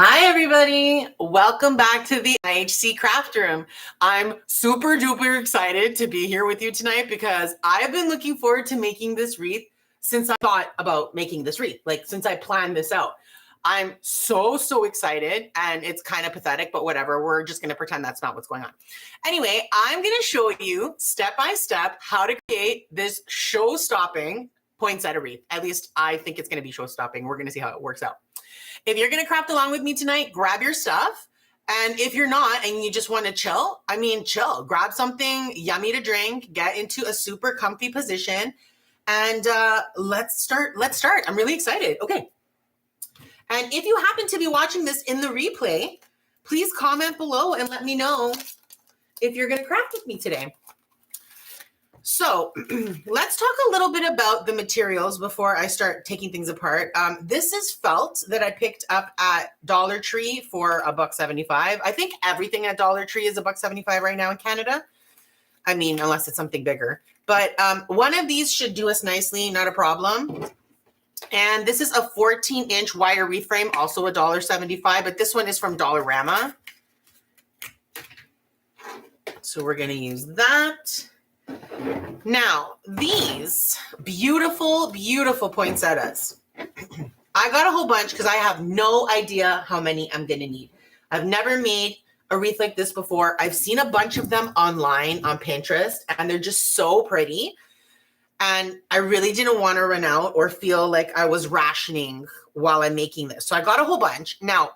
Hi, everybody. Welcome back to the IHC Craft Room. I'm super duper excited to be here with you tonight because I've been looking forward to making this wreath since I thought about making this wreath, like since I planned this out. I'm so excited, and it's kind of pathetic, but whatever. We're just going to pretend that's not what's going on. Anyway, I'm going to show you step by step how to create this show-stopping poinsettia wreath. At least I think it's going to be show-stopping. We're going to see how it works out. If you're going to craft along with me tonight, grab your stuff. And if you're not and you just want to chill, chill. Grab something yummy to drink, get into a super comfy position, and let's start. I'm really excited. Okay. And if you happen to be watching this in the replay, please comment below and let me know if you're going to craft with me today. So let's talk a little bit about the materials before I start taking things apart. This is felt that I picked up at Dollar Tree for $1.75. I think everything at Dollar Tree is $1.75 right now in Canada. I mean, unless it's something bigger. But one of these should do us nicely, not a problem. And this is a 14-inch wire wreath frame, also $1.75, but this one is from Dollarama. So we're going to use that. Now, these beautiful poinsettias. I got a whole bunch because I have no idea how many I'm going to need. I've never made a wreath like this before. I've seen a bunch of them online on Pinterest, and they're just so pretty. And I really didn't want to run out or feel like I was rationing while I'm making this. So I got a whole bunch. Now,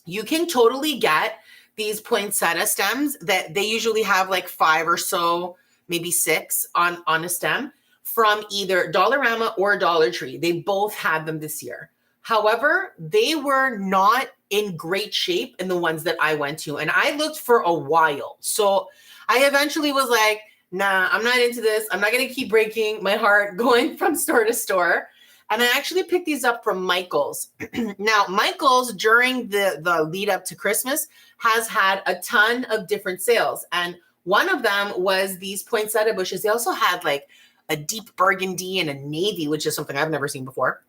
you can totally get these poinsettia stems that they usually have like 5 or so, maybe 6 on a stem from either Dollarama or Dollar Tree. They both had them this year. However, they were not in great shape in the ones that I went to. And I looked for a while. So I eventually was like, nah, I'm not into this. I'm not going to keep breaking my heart going from store to store. And I actually picked these up from Michael's. Now, Michael's, during the lead up to Christmas, has had a ton of different sales. And one of them was these poinsettia bushes. They also had like a deep burgundy and a navy, which is something I've never seen before.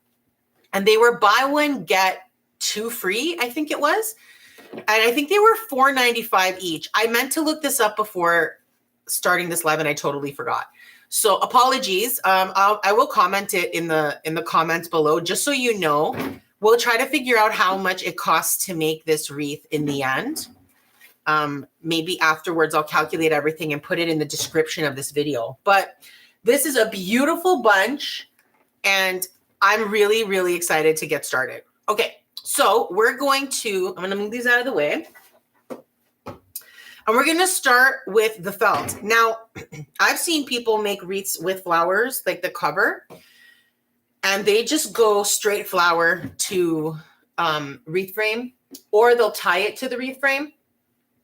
And they were buy one, get 2 free, I think it was. And I think they were $4.95 each. I meant to look this up before starting this live and I totally forgot. So apologies. I will comment it in the comments below, just so you know. We'll try to figure out how much it costs to make this wreath in the end. Maybe afterwards I'll calculate everything and put it in the description of this video. But this is a beautiful bunch, and I'm really excited to get started. Okay, so I'm going to move these out of the way. And we're going to start with the felt. Now, I've seen people make wreaths with flowers, like the cover, and they just go straight flower to wreath frame, or they'll tie it to the wreath frame.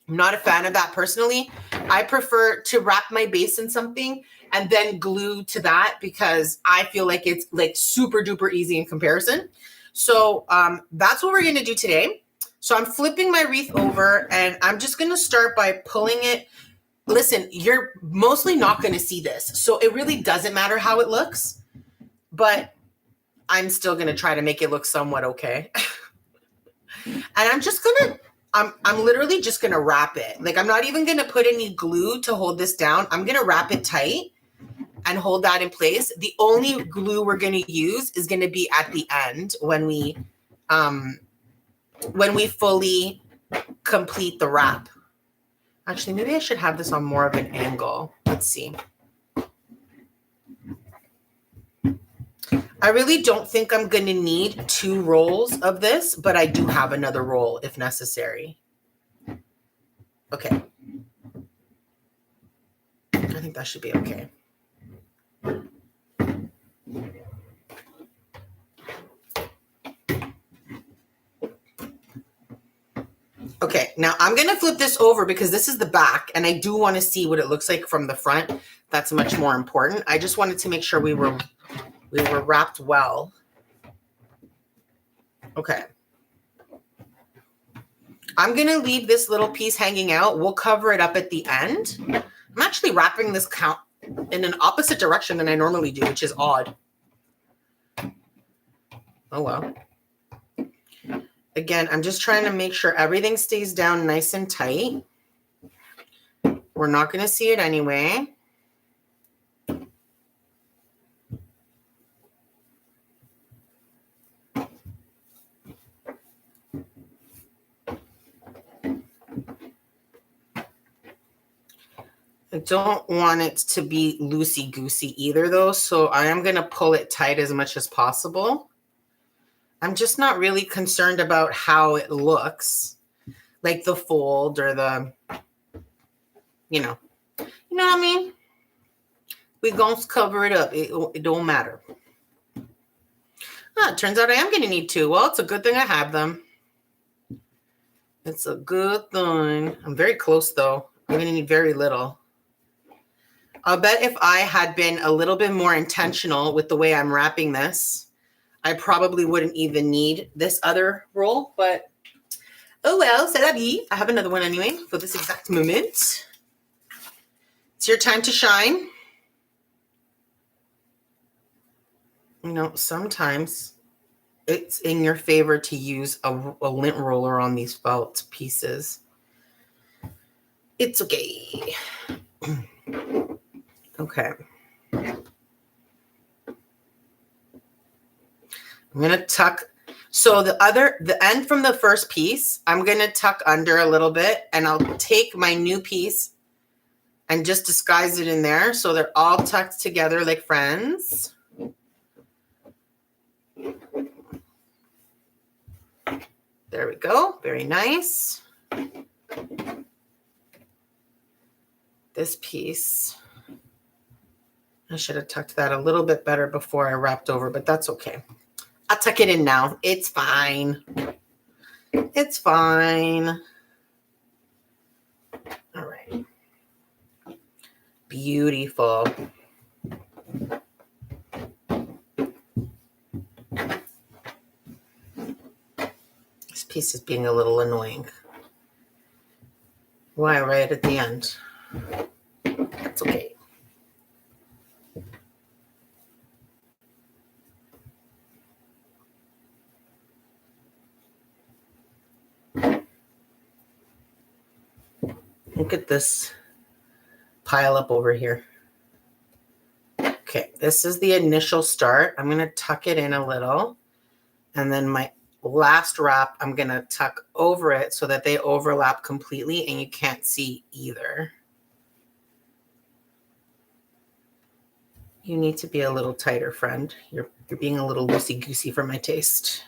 I'm not a fan of that personally. I prefer to wrap my base in something and then glue to that because I feel like it's like super duper easy in comparison. So that's what we're going to do today. So I'm flipping my wreath over, and I'm just going to start by pulling it. Listen, you're mostly not going to see this, so it really doesn't matter how it looks, but I'm still going to try to make it look somewhat okay. And I'm literally just going to wrap it. Like, I'm not even going to put any glue to hold this down. I'm going to wrap it tight and hold that in place. The only glue we're going to use is going to be at the end when we fully complete the wrap. Actually, maybe I should have this on more of an angle. Let's see. I really don't think I'm going to need 2 rolls of this, but I do have another roll if necessary. Okay. I think that should be okay. Okay, now I'm going to flip this over because this is the back, and I do want to see what it looks like from the front. That's much more important. I just wanted to make sure we were wrapped well. Okay. I'm going to leave this little piece hanging out. We'll cover it up at the end. I'm actually wrapping this in an opposite direction than I normally do, which is odd. Oh, well. Again, I'm just trying to make sure everything stays down nice and tight. We're not going to see it anyway. I don't want it to be loosey-goosey either, though, so I am going to pull it tight as much as possible. I'm just not really concerned about how it looks, like the fold or the, you know what I mean? We're going to cover it up. It don't matter. It turns out I am going to need two. Well, it's a good thing I have them. It's a good thing. I'm very close, though. I'm going to need very little. I'll bet if I had been a little bit more intentional with the way I'm wrapping this, I probably wouldn't even need this other roll, but oh well, c'est la vie. I have another one anyway for this exact moment. It's your time to shine. You know, sometimes it's in your favor to use a lint roller on these felt pieces. It's okay. Okay. I'm going to tuck. So the end from the first piece, I'm going to tuck under a little bit, and I'll take my new piece and just disguise it in there so they're all tucked together like friends. There we go. Very nice. This piece, I should have tucked that a little bit better before I wrapped over, but that's okay. I'll tuck it in now. It's fine. It's fine. All right. Beautiful. This piece is being a little annoying. Why right at the end? That's okay. Look at this pile up over here. Okay, this is the initial start. I'm going to tuck it in a little. And then my last wrap, I'm going to tuck over it so that they overlap completely and you can't see either. You need to be a little tighter, friend. You're being a little loosey-goosey for my taste.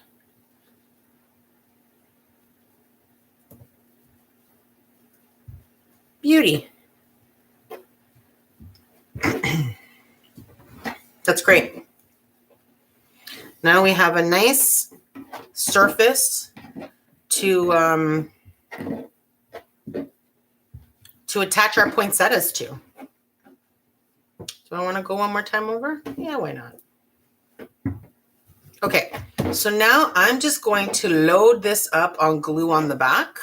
Beauty. That's great. Now we have a nice surface to attach our poinsettias to. Do I want to go one more time over? Yeah, why not? Okay, so now I'm just going to load this up on glue on the back,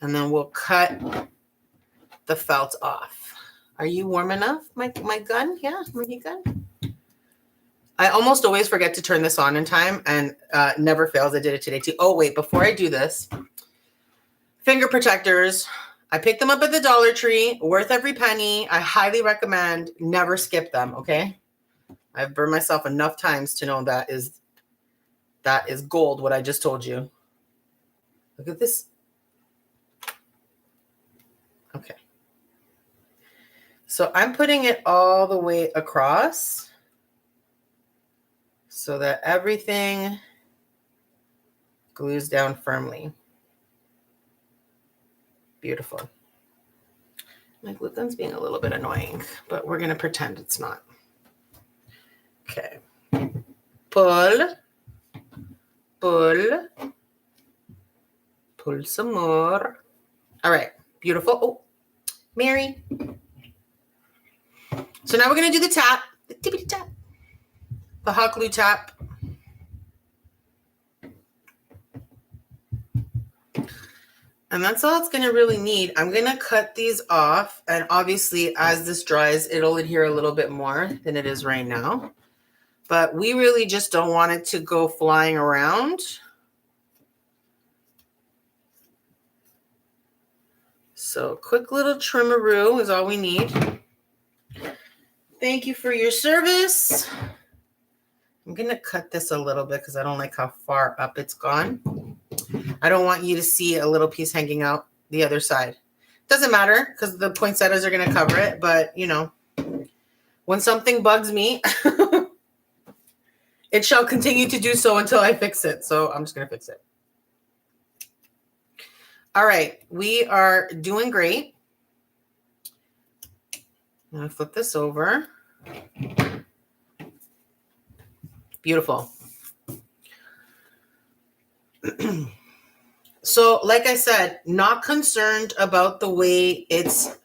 and then we'll cut the felt off. Are you warm enough, my gun? Yeah, my heat gun? I almost always forget to turn this on in time, and never fails. I did it today too. Oh, wait, before I do this, finger protectors. I picked them up at the Dollar Tree, worth every penny. I highly recommend never skip them, okay? I've burned myself enough times to know that is gold, what I just told you. Look at this. Okay. So I'm putting it all the way across so that everything glues down firmly. Beautiful. My glue gun's being a little bit annoying, but we're going to pretend it's not. Okay. Pull. Pull. Pull some more. All right. Beautiful. Oh, Mary. So now we're going to do the tap. The tippity tap. The hot glue tap. And that's all it's going to really need. I'm going to cut these off. And obviously, as this dries, it'll adhere a little bit more than it is right now. But we really just don't want it to go flying around. So quick little trimmeroo is all we need. Thank you for your service. I'm going to cut this a little bit because I don't like how far up it's gone. I don't want you to see a little piece hanging out the other side. Doesn't matter because the poinsettias are going to cover it. But, you know, when something bugs me, it shall continue to do so until I fix it. So I'm just going to fix it. All right. We are doing great. I'm going to flip this over. Beautiful. So, like I said, not concerned about the way it's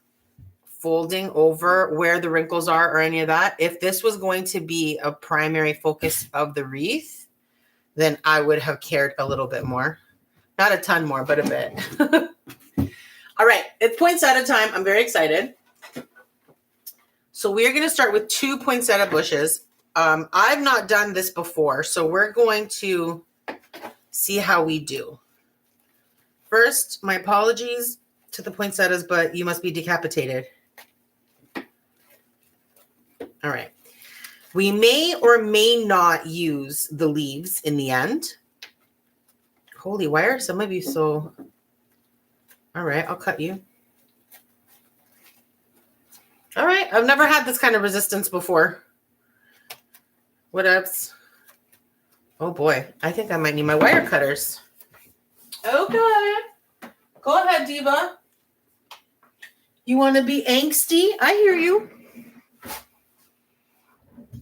folding over, where the wrinkles are or any of that. If this was going to be a primary focus of the wreath, then I would have cared a little bit more. Not a ton more, but a bit. All right, it's poinsettia time. I'm very excited. So we are going to start with 2 poinsettia bushes. I've not done this before, so we're going to see how we do. First, my apologies to the poinsettias, but you must be decapitated. All right. We may or may not use the leaves in the end. Holy, why are some of you so... All right, I'll cut you. All right, I've never had this kind of resistance before. What else? Oh boy, I think I might need my wire cutters. Okay. Go ahead, Diva. You want to be angsty? I hear you.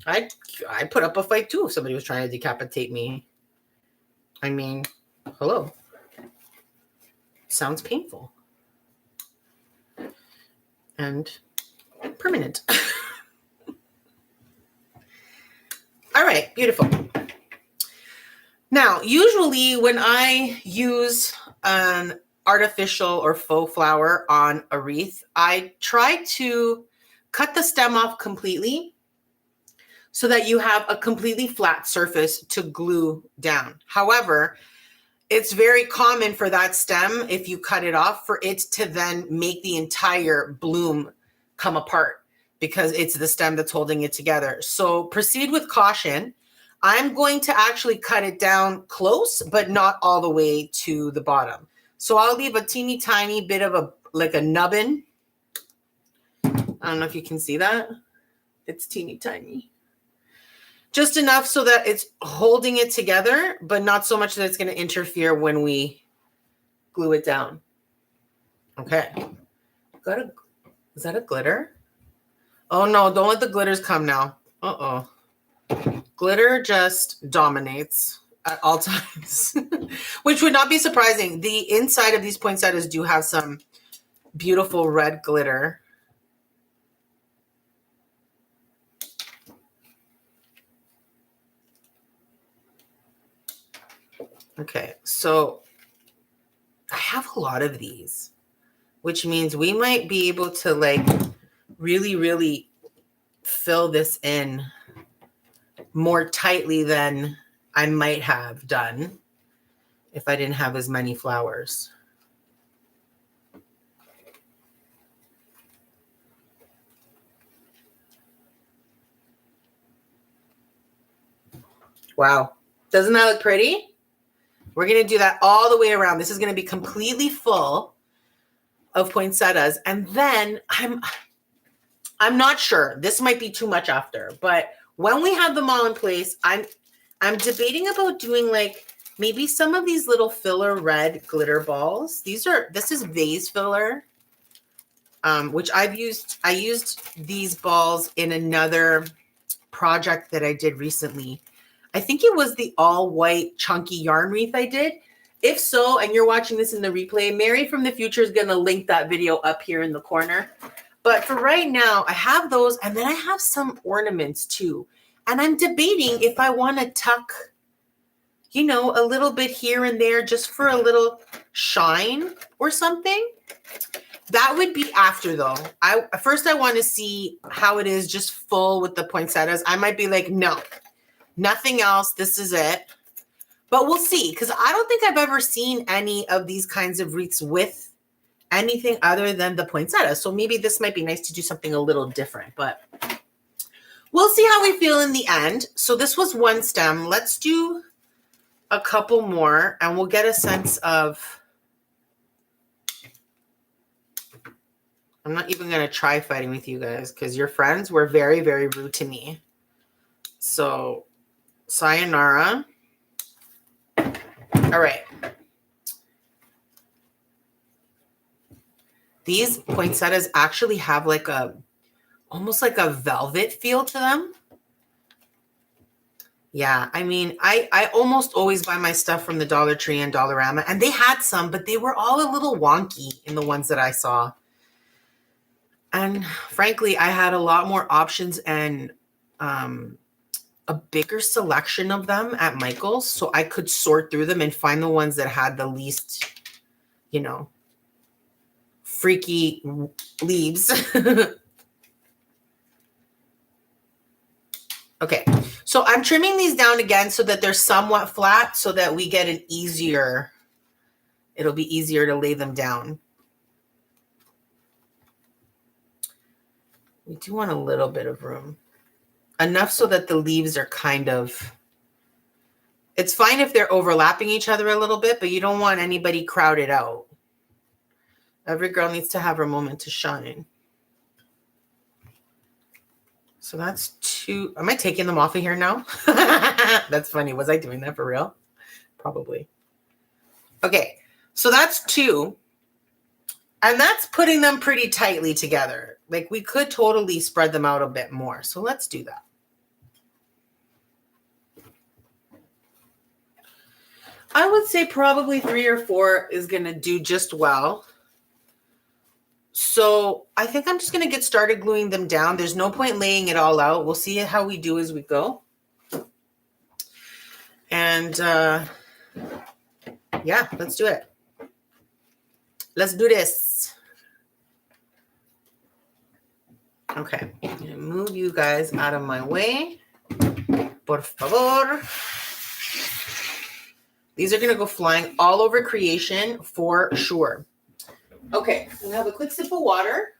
I put up a fight too if somebody was trying to decapitate me. I mean, hello. Sounds painful. And permanent. All right, beautiful. Now, usually when I use an artificial or faux flower on a wreath, I try to cut the stem off completely so that you have a completely flat surface to glue down. However, it's very common for that stem, if you cut it off, for it to then make the entire bloom come apart because it's the stem that's holding it together. So proceed with caution. I'm going to actually cut it down close, but not all the way to the bottom. So I'll leave a teeny tiny bit of like a nubbin. I don't know if you can see that. It's teeny tiny. Just enough so that it's holding it together, but not so much that it's going to interfere when we glue it down. Okay. Is that a glitter? Oh no, don't let the glitters come now. Uh-oh. Glitter just dominates at all times, which would not be surprising. The inside of these poinsettias do have some beautiful red glitter. Okay, so I have a lot of these, which means we might be able to like really, really fill this in more tightly than I might have done if I didn't have as many flowers. Wow. Doesn't that look pretty? We're going to do that all the way around. This is going to be completely full of poinsettias. And then I'm not sure. This might be too much after, but when we have them all in place, I'm debating about doing like maybe some of these little filler red glitter balls. This is vase filler, which I used these balls in another project that I did recently. I think it was the all white chunky yarn wreath I did. If so, and you're watching this in the replay, Mary from the future is going to link that video up here in the corner. But for right now, I have those, and then I have some ornaments too. And I'm debating if I want to tuck, you know, a little bit here and there just for a little shine or something. That would be after though. First I want to see how it is just full with the poinsettias. I might be like, no, nothing else. This is it. But we'll see, because I don't think I've ever seen any of these kinds of wreaths with anything other than the poinsettia. So maybe this might be nice to do something a little different, but we'll see how we feel in the end. So this was one stem. Let's do a couple more and we'll get a sense of, I'm not even going to try fighting with you guys because your friends were very, very rude to me. So sayonara. All right. These poinsettias actually have like almost like a velvet feel to them. Yeah, I mean, I almost always buy my stuff from the Dollar Tree and Dollarama, and they had some, but they were all a little wonky in the ones that I saw. And frankly, I had a lot more options and a bigger selection of them at Michael's, so I could sort through them and find the ones that had the least, you know, freaky leaves. Okay, so I'm trimming these down again so that they're somewhat flat so that we get an easier, it'll be easier to lay them down. We do want a little bit of room. Enough so that the leaves are kind of, it's fine if they're overlapping each other a little bit, but you don't want anybody crowded out. Every girl needs to have her moment to shine. So that's 2. Am I taking them off of here now? That's funny. Was I doing that for real? Probably. Okay, so that's 2. And that's putting them pretty tightly together. Like we could totally spread them out a bit more. So let's do that. I would say probably 3 or 4 is going to do just well. So I think I'm just going to get started gluing them down. There's no point laying it all out. We'll see how we do as we go. And yeah, let's do it. Let's do this. Okay, I'm going to move you guys out of my way. Por favor. These are going to go flying all over creation for sure. Okay, I'm going to have a quick sip of water.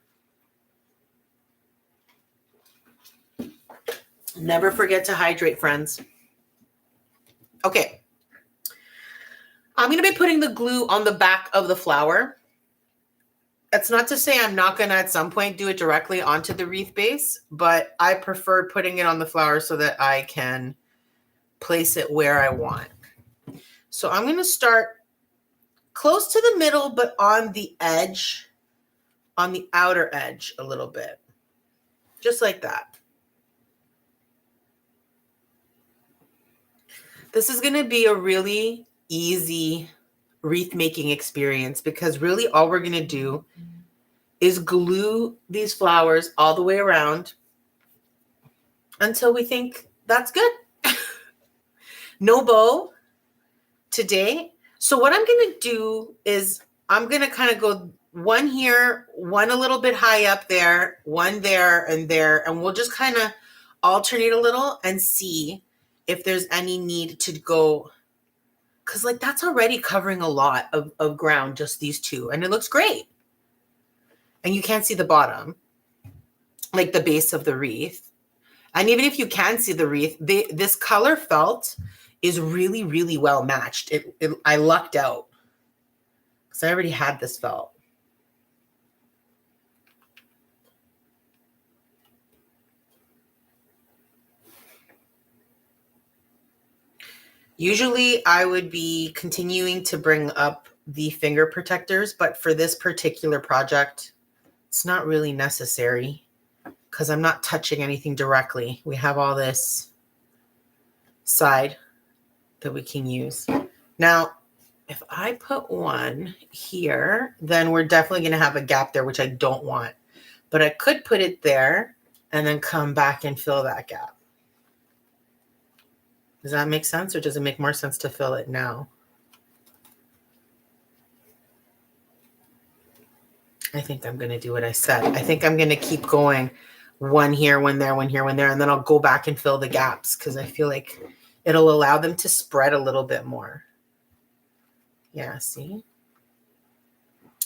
Never forget to hydrate, friends. Okay. I'm going to be putting the glue on the back of the flower. That's not to say I'm not going to at some point do it directly onto the wreath base, but I prefer putting it on the flower so that I can place it where I want. So I'm going to start close to the middle, but on the edge, on the outer edge a little bit, just like that. This is going to be a really easy wreath making experience because really all we're going to do is glue these flowers all the way around until we think that's good. No bow today. So what I'm going to do is I'm going to kind of go one here, one a little bit high up there, one there, and we'll just kind of alternate a little and see if there's any need to go, because like that's already covering a lot of ground, just these 2, and it looks great. And you can't see the bottom, like the base of the wreath. And even if you can see the wreath, this color felt is really, really well matched. I lucked out because I already had this felt. Usually I would be continuing to bring up the finger protectors, but for this particular project, it's not really necessary because I'm not touching anything directly. We have all this side that we can use. Now, if I put one here, then we're definitely going to have a gap there, which I don't want. But I could put it there and then come back and fill that gap. Does that make sense, or does it make more sense to fill it now? I think I'm going to do what I said. I think I'm going to keep going one here, one there, one here, one there, and then I'll go back and fill the gaps because I feel like it'll allow them to spread a little bit more. Yeah, see?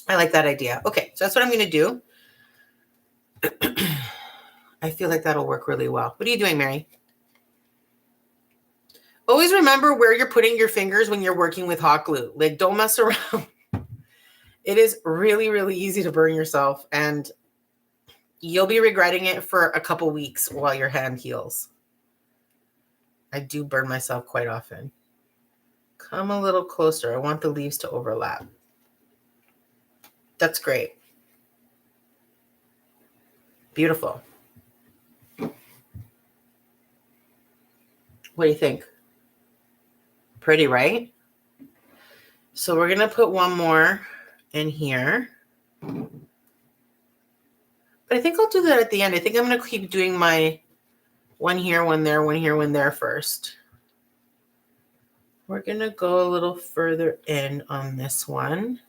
I like that idea. Okay, so that's what I'm going to do. I feel like that'll work really well. What are you doing, Mary? Always remember where you're putting your fingers when you're working with hot glue. Like, don't mess around. It is really, really easy to burn yourself, and you'll be regretting it for a couple weeks while your hand heals. I do burn myself quite often. Come a little closer. I want the leaves to overlap. That's great. Beautiful. What do you think? Pretty, right? So we're going to put one more in here. But I think I'll do that at the end. I think I'm going to keep doing my one here, one there, one here, one there first. We're going to go a little further in on this one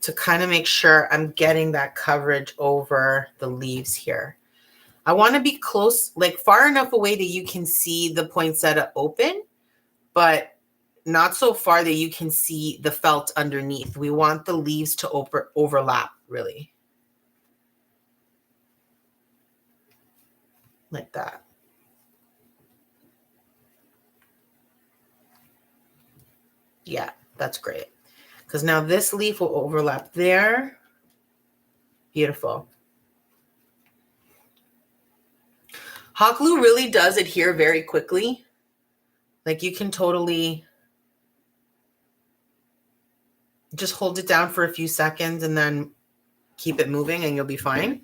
to kind of make sure I'm getting that coverage over the leaves here. I want to be close, like far enough away that you can see the poinsettia open, but not so far that you can see the felt underneath. We want the leaves to overlap, really. Like that. Yeah, that's great. Because now this leaf will overlap there. Beautiful. Hot glue really does adhere very quickly. Like you can totally just hold it down for a few seconds and then keep it moving and you'll be fine.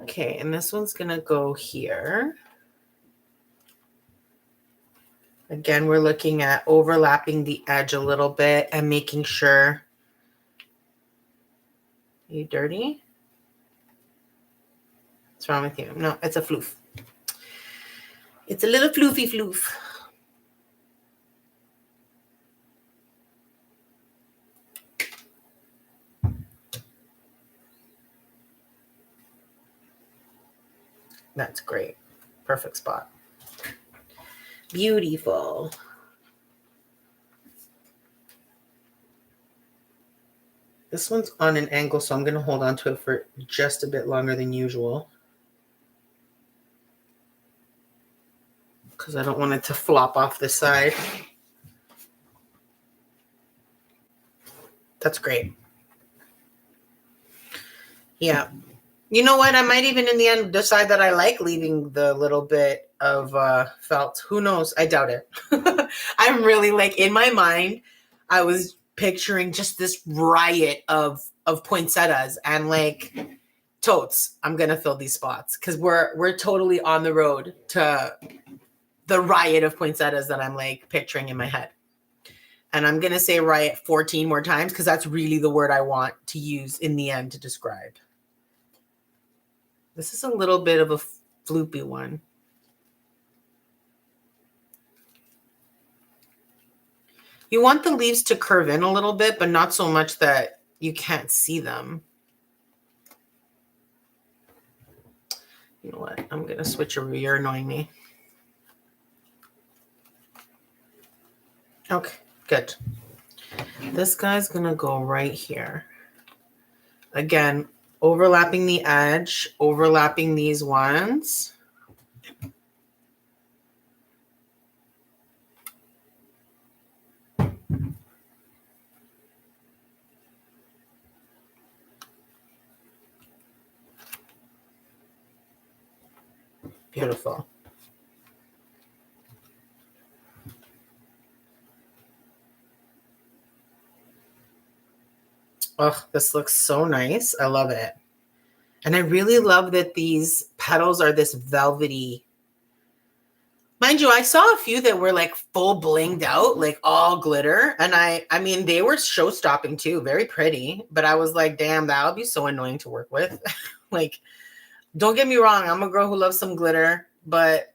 Okay, and this one's going to go here. Again, we're looking at overlapping the edge a little bit and making sure. Are you dirty? What's wrong with you? No, it's a floof. It's a little floofy floof. That's great. Perfect spot. Beautiful. This one's on an angle, so I'm going to hold on to it for just a bit longer than usual. Because I don't want it to flop off the side. That's great. Yeah. You know what? I might even in the end decide that I like leaving the little bit of felt. Who knows? I doubt it. I'm really like in my mind, I was picturing just this riot of poinsettias and like totes. I'm gonna fill these spots because we're totally on the road to the riot of poinsettias that I'm like picturing in my head. And I'm gonna say riot 14 more times because that's really the word I want to use in the end to describe. This is a little bit of a floopy one. You want the leaves to curve in a little bit, but not so much that you can't see them. You know what? I'm going to switch over. You're annoying me. Okay, good. This guy's going to go right here. Again, overlapping the edge, overlapping these ones. Beautiful. Oh, this looks so nice. I love it. And I really love that these petals are this velvety. Mind you, I saw a few that were like full blinged out, like all glitter. And I mean, they were show stopping too, very pretty. But I was like, damn, that would be so annoying to work with. Like, don't get me wrong. I'm a girl who loves some glitter, but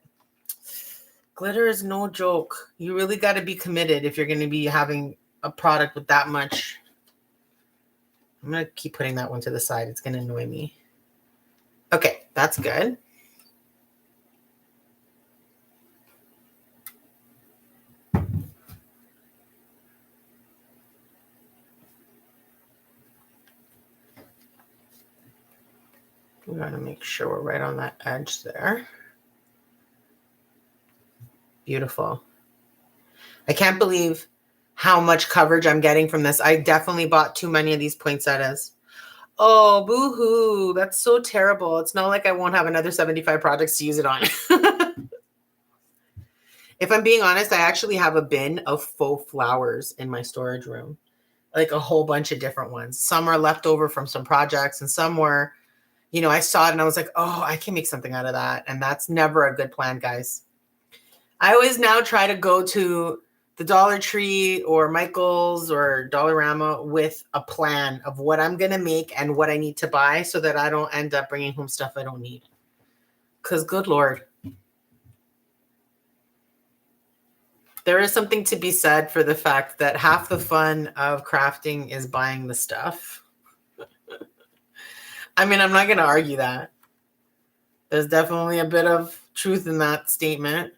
glitter is no joke. You really got to be committed if you're going to be having a product with that much. I'm going to keep putting that one to the side. It's going to annoy me. Okay, that's good. We gotta make sure we're right on that edge there. Beautiful. I can't believe how much coverage I'm getting from this. I definitely bought too many of these poinsettias. Oh, boo-hoo. That's so terrible. It's not like I won't have another 75 projects to use it on. If I'm being honest, I actually have a bin of faux flowers in my storage room. Like a whole bunch of different ones. Some are left over from some projects and some were, I saw it and I was like, oh, I can make something out of that. And that's never a good plan, guys. I always now try to go to the Dollar Tree or Michael's or Dollarama with a plan of what I'm going to make and what I need to buy so that I don't end up bringing home stuff I don't need. Because good Lord. There is something to be said for the fact that half the fun of crafting is buying the stuff. I mean, I'm not going to argue that. There's definitely a bit of truth in that statement.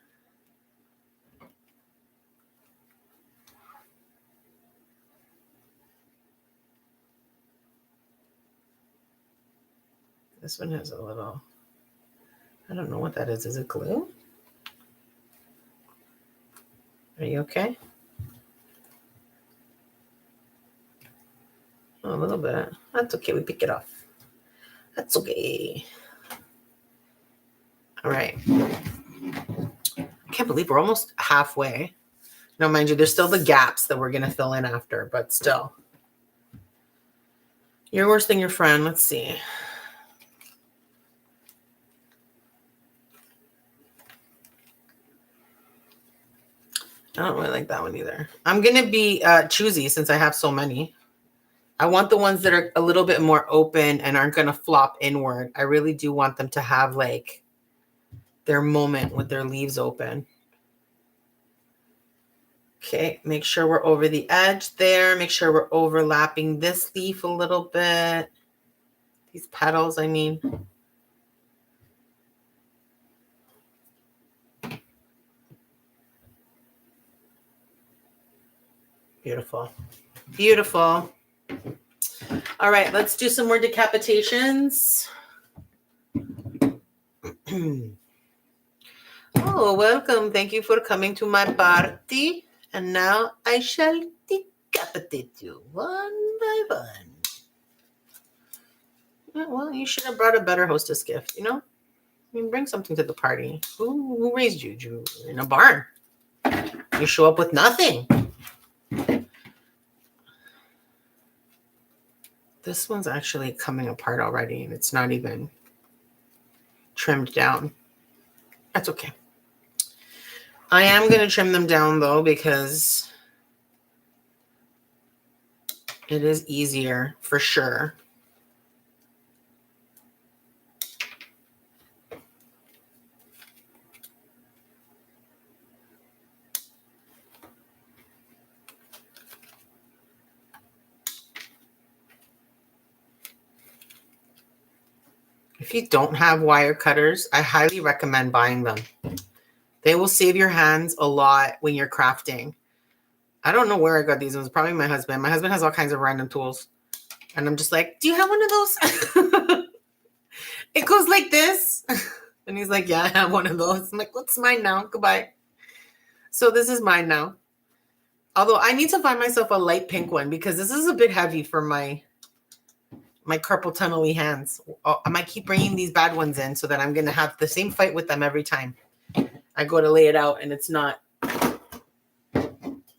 This one has a little, I don't know what that is. Is it glue? Are you okay? Oh, a little bit. That's okay. We pick it off. That's okay. All right. I can't believe we're almost halfway. No, mind you, there's still the gaps that we're going to fill in after, but still. You're worse than your friend. Let's see. I don't really like that one either. I'm going to be choosy since I have so many. I want the ones that are a little bit more open and aren't going to flop inward. I really do want them to have like their moment with their leaves open. Okay, make sure we're over the edge there. Make sure we're overlapping this leaf a little bit. These petals, I mean. Beautiful. Beautiful. All right, let's do some more decapitations. Oh, welcome. Thank you for coming to my party. And now I shall decapitate you one by one. Yeah, well, you should have brought a better hostess gift, I mean, bring something to the party. Who raised you? You in a barn. You show up with nothing. This one's actually coming apart already, and it's not even trimmed down. That's okay. I am going to trim them down, though, because it is easier for sure. If you don't have wire cutters, I highly recommend buying them. They will save your hands a lot when you're crafting. I don't know where I got these ones. Probably my husband. My husband has all kinds of random tools. And I'm just like, do you have one of those? It goes like this. And he's like, yeah, I have one of those. I'm like, what's mine now? Goodbye. So this is mine now. Although I need to find myself a light pink one because this is a bit heavy for my carpal tunnel-y hands. I might keep bringing these bad ones in so that I'm going to have the same fight with them every time I go to lay it out and it's not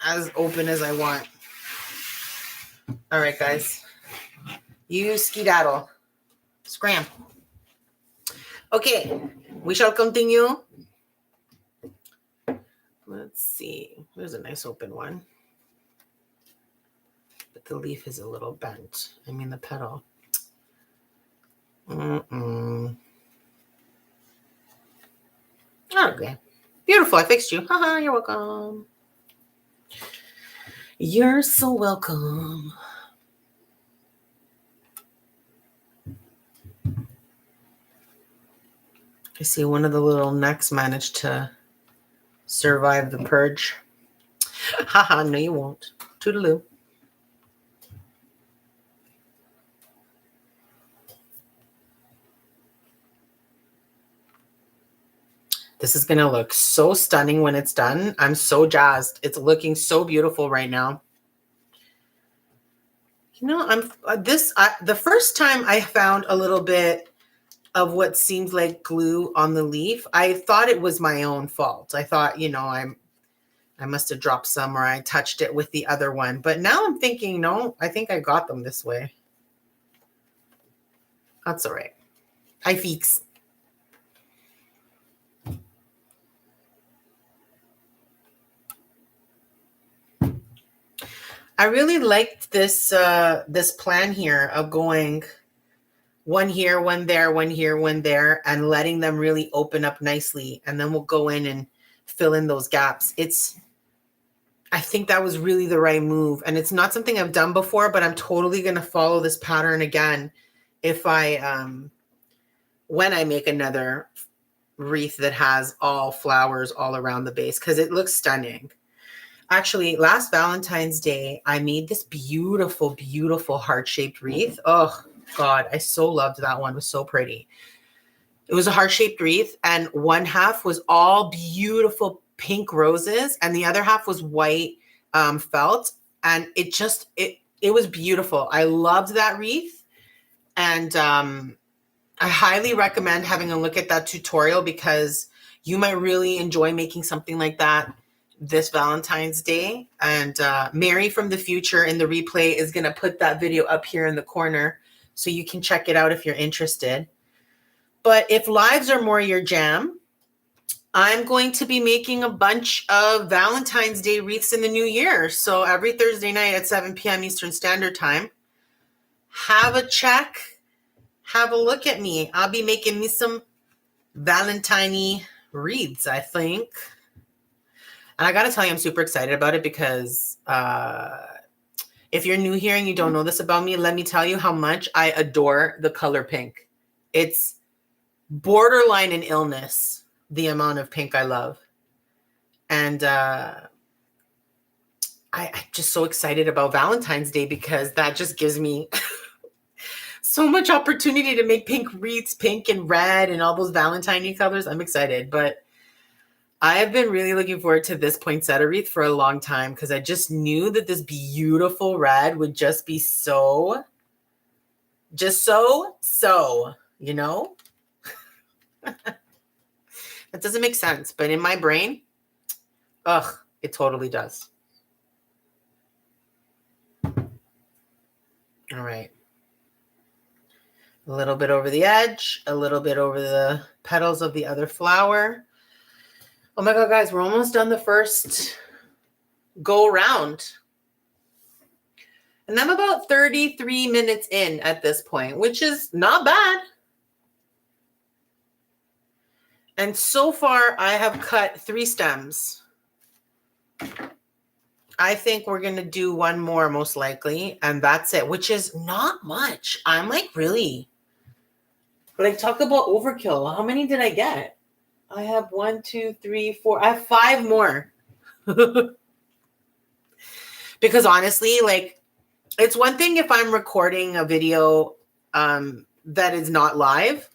as open as I want. All right, guys. You skedaddle. Scram. Okay, we shall continue. Let's see. There's a nice open one. But the leaf is a little bent. I mean, the petal. Okay. Beautiful. I fixed you. Haha, you're welcome. You're so welcome. I see one of the little necks managed to survive the purge. Haha, no you won't. Toodaloo. This is going to look so stunning when it's done. I'm so jazzed. It's looking so beautiful right now. You know, the first time I found a little bit of what seems like glue on the leaf, I thought it was my own fault. I thought, you know, I must have dropped some, or I touched it with the other one. But now I'm thinking, no, I think I got them this way. That's all right. I fix. I really liked this this plan here of going one here, one there, one here, one there, and letting them really open up nicely. And then we'll go in and fill in those gaps. I think that was really the right move. And it's not something I've done before, but I'm totally going to follow this pattern again if when I make another wreath that has all flowers all around the base, because it looks stunning. Actually, last Valentine's Day, I made this beautiful, beautiful heart-shaped wreath. Oh, God, I so loved that one. It was so pretty. It was a heart-shaped wreath, and one half was all beautiful pink roses, and the other half was white felt, and it was beautiful. I loved that wreath, and I highly recommend having a look at that tutorial, because you might really enjoy making something like that this Valentine's Day. And Mary from the future in the replay is going to put that video up here in the corner so you can check it out if you're interested. But if lives are more your jam, I'm going to be making a bunch of Valentine's Day wreaths in the new year. So every Thursday night at 7 p.m. Eastern Standard Time, have a check, have a look at me. I'll be making me some Valentine-y wreaths, I think. And I got to tell you, I'm super excited about it, because if you're new here and you don't know this about me, let me tell you how much I adore the color pink. It's borderline an illness, the amount of pink I love. And I'm just so excited about Valentine's Day, because that just gives me so much opportunity to make pink wreaths, pink and red and all those Valentine-y colors. I'm excited. But I have been really looking forward to this poinsettia wreath for a long time, because I just knew that this beautiful red would just be so, you know? That doesn't make sense, but in my brain, it totally does. All right. A little bit over the edge, a little bit over the petals of the other flower. Oh my God, guys, we're almost done the first go round. And I'm about 33 minutes in at this point, which is not bad. And so far, I have cut 3 stems. I think we're going to do one more, most likely, and that's it, which is not much. I'm like, really? Like, talk about overkill. How many did I get? I have 1, 2, 3, 4. I have 5 more. Because honestly, like, it's one thing if I'm recording a video that is not live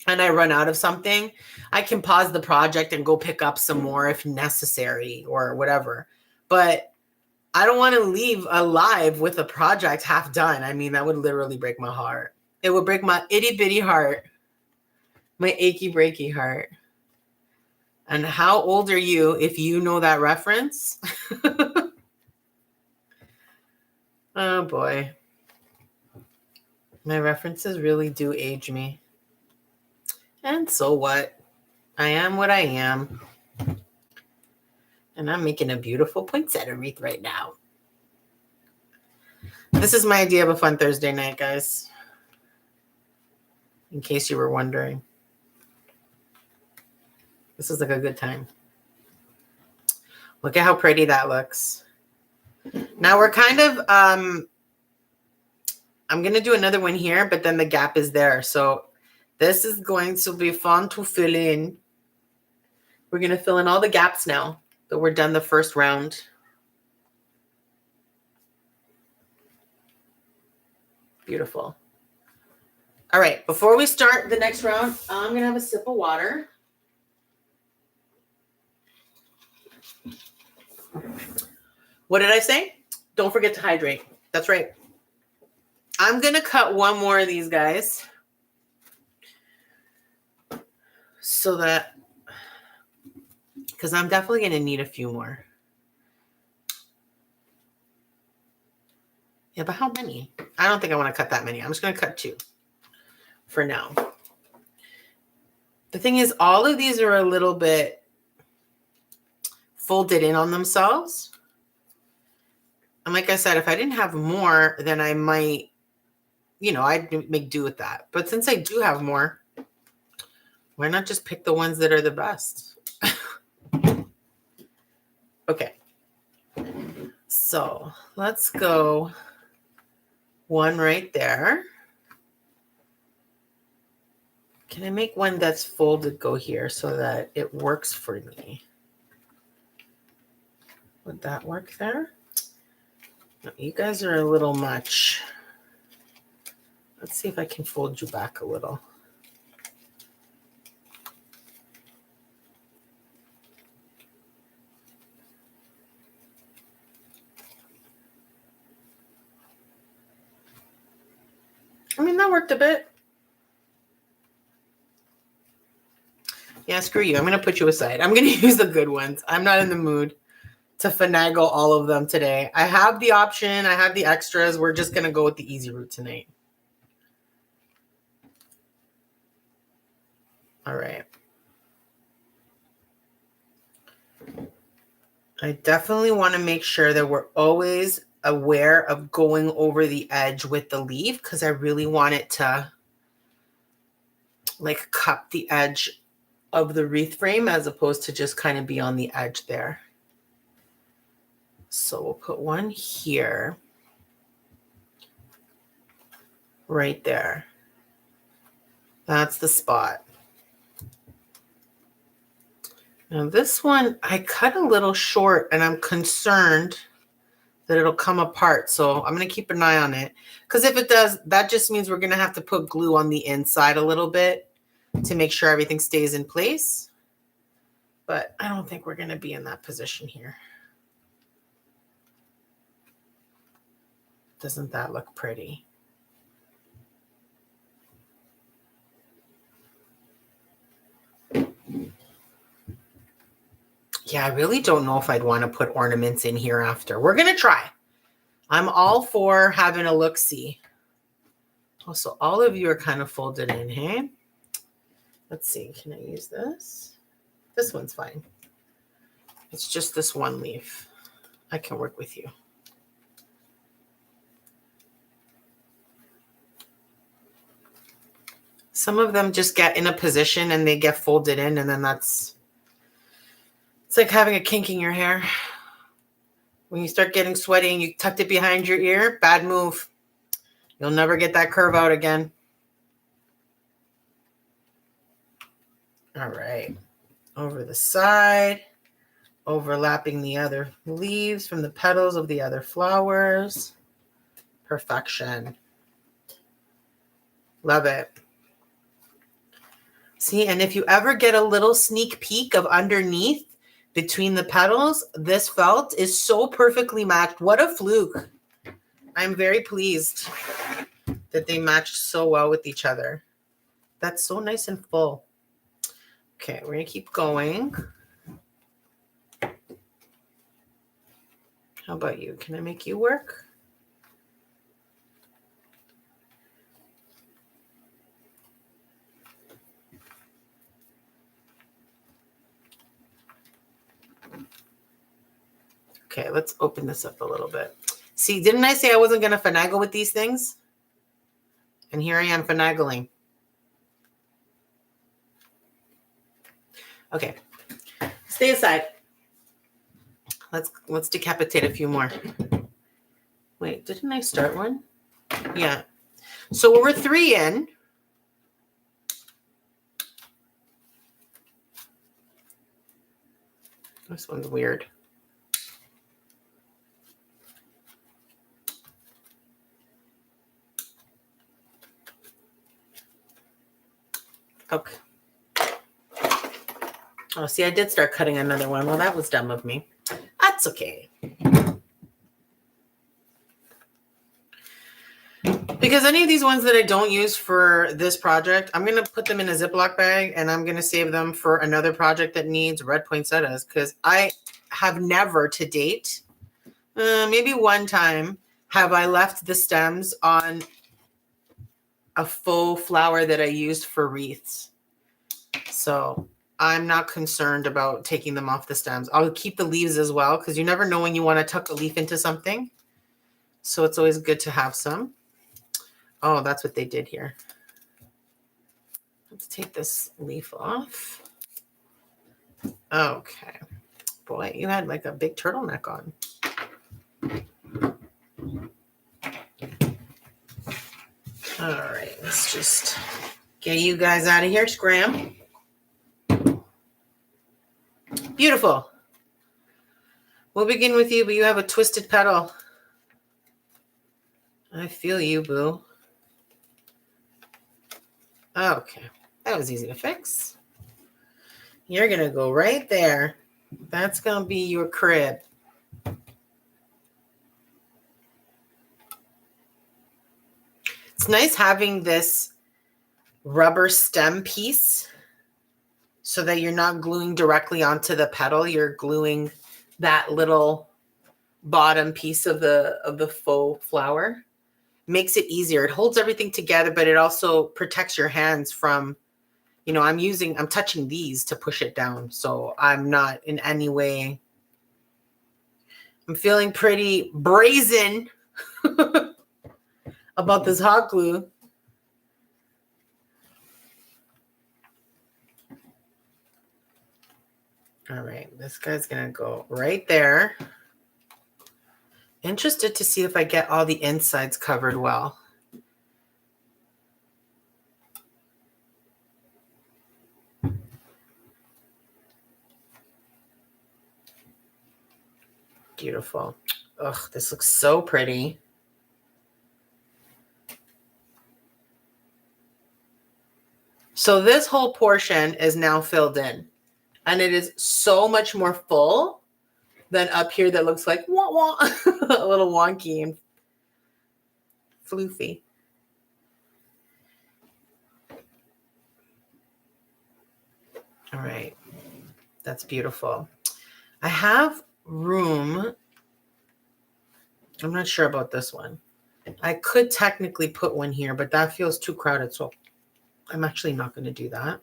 and I run out of something, I can pause the project and go pick up some more if necessary or whatever. But I don't want to leave alive with a project half done. I mean, that would literally break my heart. It would break my itty bitty heart, my achy breaky heart. And how old are you if you know that reference? Oh boy. My references really do age me. And so what? I am what I am. And I'm making a beautiful poinsettia wreath right now. This is my idea of a fun Thursday night, guys. In case you were wondering. This is like a good time. Look at how pretty that looks. Now we're kind of, I'm going to do another one here, but then the gap is there. So this is going to be fun to fill in. We're going to fill in all the gaps now that we're done the first round. Beautiful. All right, before we start the next round, I'm going to have a sip of water. What did I say? Don't forget to hydrate. That's right. I'm going to cut one more of these guys so that, because I'm definitely going to need a few more. Yeah, but how many? I don't think I want to cut that many. I'm just going to cut 2 for now. The thing is, all of these are a little bit folded in on themselves. And like I said, if I didn't have more, then I might, I'd make do with that. But since I do have more, why not just pick the ones that are the best? Okay. So let's go one right there. Can I make one that's folded go here so that it works for me? Would that work there? No, you guys are a little much. Let's see if I can fold you back a little. I mean, that worked a bit. Yeah, screw you. I'm going to put you aside. I'm going to use the good ones. I'm not in the mood to finagle all of them today. I have the option. I have the extras. We're just going to go with the easy route tonight. All right. I definitely want to make sure that we're always aware of going over the edge with the leaf because I really want it to like cup the edge of the wreath frame as opposed to just kind of be on the edge there. So we'll put one here, right there. That's the spot. Now this one, I cut a little short and I'm concerned that it'll come apart. So I'm going to keep an eye on it. Because if it does, that just means we're going to have to put glue on the inside a little bit to make sure everything stays in place. But I don't think we're going to be in that position here. Doesn't that look pretty? Yeah, I really don't know if I'd want to put ornaments in here after. We're going to try. I'm all for having a look-see. Oh, so all of you are kind of folded in, hey? Let's see. Can I use this? This one's fine. It's just this one leaf. I can work with you. Some of them just get in a position and they get folded in, and then it's like having a kink in your hair. When you start getting sweaty and you tucked it behind your ear, bad move. You'll never get that curve out again. All right. Over the side, overlapping the other leaves from the petals of the other flowers. Perfection. Love it. See, and if you ever get a little sneak peek of underneath between the petals, this felt is so perfectly matched. What a fluke. I'm very pleased that they matched so well with each other. That's so nice and full. Okay, we're going to keep going. How about you? Can I make you work? Okay, let's open this up a little bit. See, didn't I say I wasn't going to finagle with these things? And here I am finagling. Okay, stay aside. Let's decapitate a few more. Wait, didn't I start one? Yeah. So we're 3 in. This one's weird. Okay. Oh, see, I did start cutting another one. Well, that was dumb of me. That's okay. Because any of these ones that I don't use for this project, I'm going to put them in a Ziploc bag and I'm going to save them for another project that needs red poinsettias. Because I have never to date, maybe one time, have I left the stems on a faux flower that I used for wreaths. So I'm not concerned about taking them off the stems. I'll keep the leaves as well because you never know when you want to tuck a leaf into something. So it's always good to have some. Oh, that's what they did here. Let's take this leaf off. Okay. Boy, you had like a big turtleneck on. All right, let's just get you guys out of here. Scram. Beautiful. We'll begin with you, but you have a twisted petal. I feel you, boo. Okay, that was easy to fix. You're going to go right there. That's going to be your crib. It's nice having this rubber stem piece so that you're not gluing directly onto the petal. You're gluing that little bottom piece of the faux flower. Makes it easier. It holds everything together, but it also protects your hands from, you know, I'm touching these to push it down. So I'm not in any way, I'm feeling pretty brazen about this hot glue. All right, this guy's gonna go right there. Interested to see if I get all the insides covered well. Beautiful. Ugh, this looks so pretty. So this whole portion is now filled in, and it is so much more full than up here that looks like wah, wah, a little wonky and floofy. All right, that's beautiful. I have room. I'm not sure about this one. I could technically put one here, but that feels too crowded, so I'm actually not going to do that.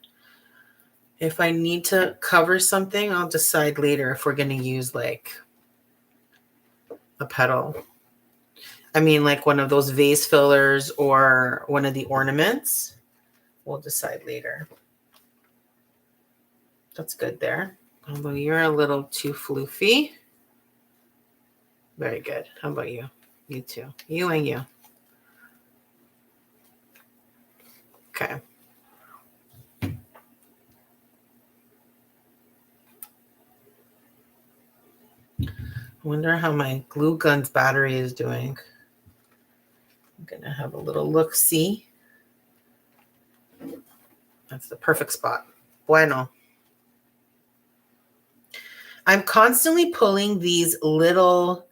If I need to cover something, I'll decide later if we're going to use like a petal. I mean, like one of those vase fillers or one of the ornaments. We'll decide later. That's good there. Although you're a little too floofy. Very good. How about you? You too. You and you. Okay. I wonder how my glue gun's battery is doing. I'm going to have a little look-see. That's the perfect spot. Bueno. I'm constantly pulling these little,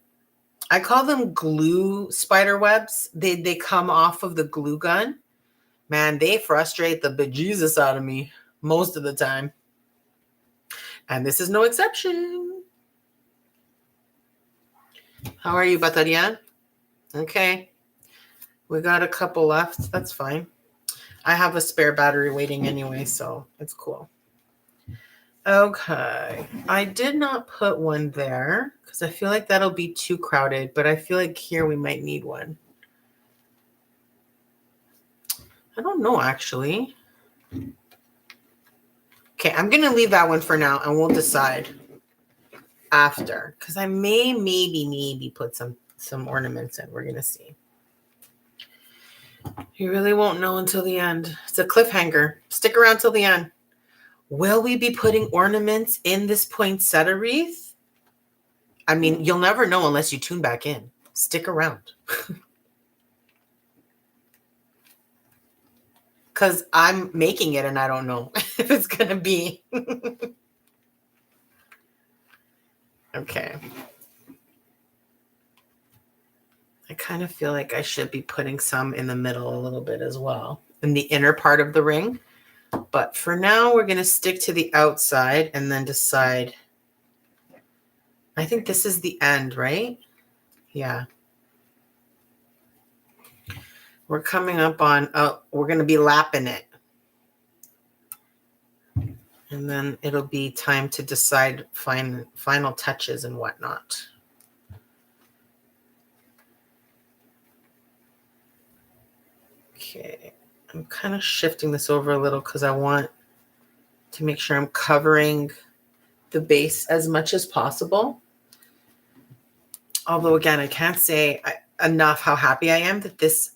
I call them glue spider webs. They come off of the glue gun. Man, they frustrate the bejesus out of me most of the time. And this is no exception. How are you, Bataria? Okay. We got a couple left. That's fine. I have a spare battery waiting anyway, so it's cool. Okay. I did not put one there because I feel like that'll be too crowded, but I feel like here we might need one. I don't know, actually. Okay, I'm going to leave that one for now, and we'll decide after because I may maybe put some ornaments in. We're going to see. You really won't know until the end. It's a cliffhanger. Stick around till the end. Will we be putting ornaments in this poinsettia wreath? I mean, you'll never know unless you tune back in. Stick around. Because I'm making it and I don't know if it's going to be. Okay. I kind of feel like I should be putting some in the middle a little bit as well, in the inner part of the ring. But for now, we're going to stick to the outside and then decide. I think this is the end, right? Yeah. We're coming up on, we're going to be lapping it. And then it'll be time to decide final touches and whatnot. Okay. I'm kind of shifting this over a little because I want to make sure I'm covering the base as much as possible. Although, again, I can't say enough how happy I am that this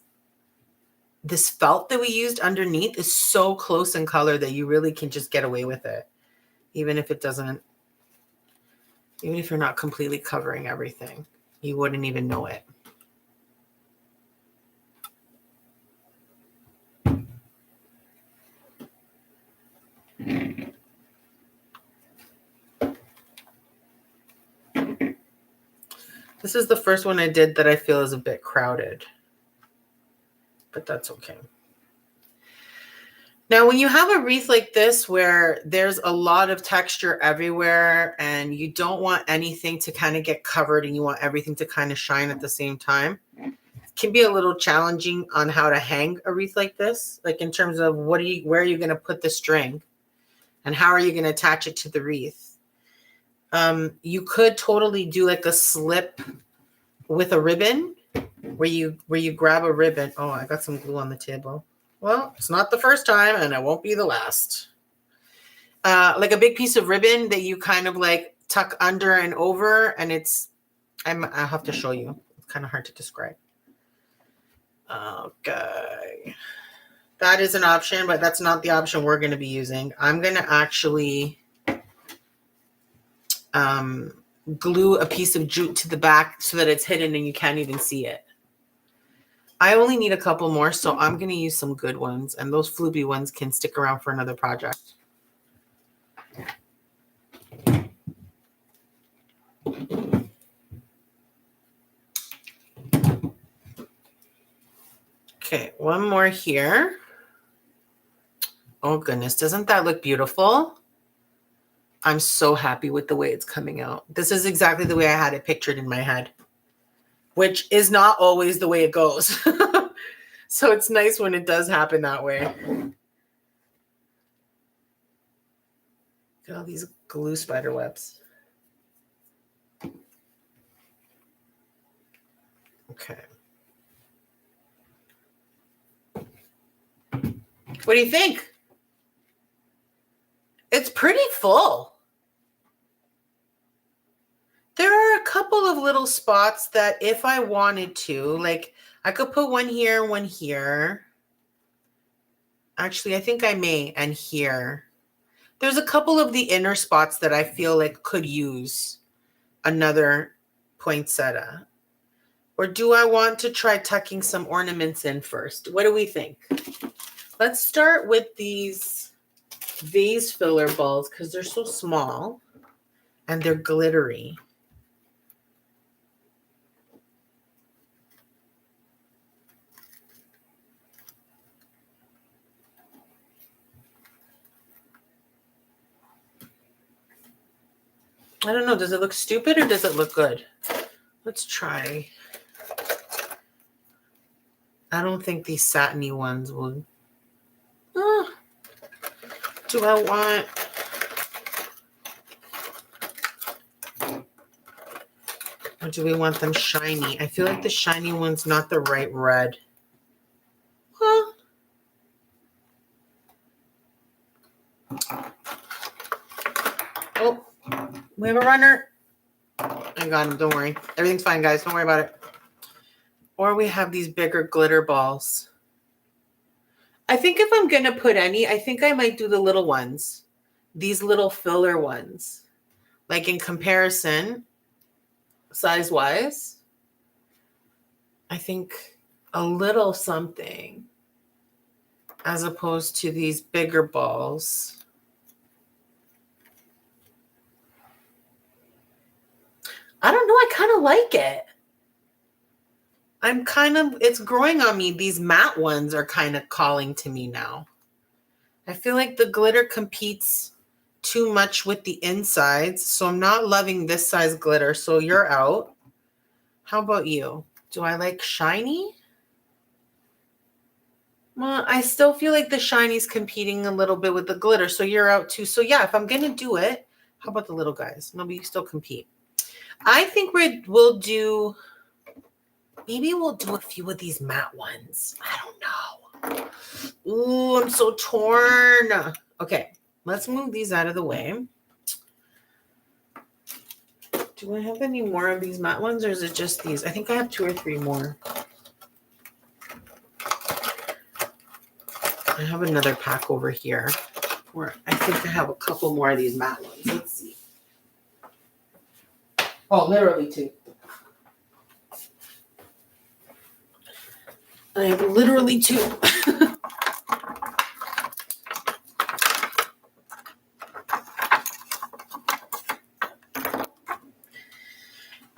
felt that we used underneath is so close in color that you really can just get away with it. Even if you're not completely covering everything, you wouldn't even know it. This is the first one I did that I feel is a bit crowded, but that's okay. Now, when you have a wreath like this where there's a lot of texture everywhere and you don't want anything to kind of get covered and you want everything to kind of shine at the same time, it can be a little challenging on how to hang a wreath like this, like in terms of where are you going to put the string and how are you going to attach it to the wreath? You could totally do like a slip with a ribbon where you grab a ribbon. Oh, I got some glue on the table. Well, it's not the first time and it won't be the last. Like a big piece of ribbon that you kind of like tuck under and over, and I'll have to show you. It's kind of hard to describe. Okay. That is an option, but that's not the option we're going to be using. I'm going to actually glue a piece of jute to the back so that it's hidden and you can't even see it. I only need a couple more, so I'm going to use some good ones, and those floopy ones can stick around for another project. Okay, one more here. Oh goodness, doesn't that look beautiful? I'm so happy with the way it's coming out. This is exactly the way I had it pictured in my head, which is not always the way it goes. So it's nice when it does happen that way. Look at all these glue spider webs. Okay. What do you think? It's pretty full. There are a couple of little spots that if I wanted to, like I could put one here, one here. Actually, I think I may, and here. There's a couple of the inner spots that I feel like could use another poinsettia. Or do I want to try tucking some ornaments in first? What do we think? Let's start with these vase filler balls because they're so small and they're glittery. I don't know. Does it look stupid or does it look good? Let's try. I don't think these satiny ones will. Do I want? Or do we want them shiny? I feel like the shiny one's not the right red. Huh? Oh, we have a runner. I got him. Don't worry. Everything's fine, guys. Don't worry about it. Or we have these bigger glitter balls. I think if I'm going to put any, I think I might do the little ones. These little filler ones. Like in comparison, size-wise, I think a little something as opposed to these bigger balls. of like it. It's growing on me. These matte ones are kind of calling to me now. I feel like the glitter competes too much with the insides, so I'm not loving this size glitter, so you're out. How about you? Do I like shiny? Well, I still feel like the shiny's competing a little bit with the glitter, so you're out too. So yeah, if I'm going to do it, how about the little guys? No, but you still compete. I think we'll do... Maybe we'll do a few of these matte ones. I don't know. Ooh, I'm so torn. Okay, let's move these out of the way. Do I have any more of these matte ones, or is it just these? I think I have 2 or 3 more. I have another pack over here where I think I have a couple more of these matte ones. Let's see. Oh, literally 2. I have literally 2.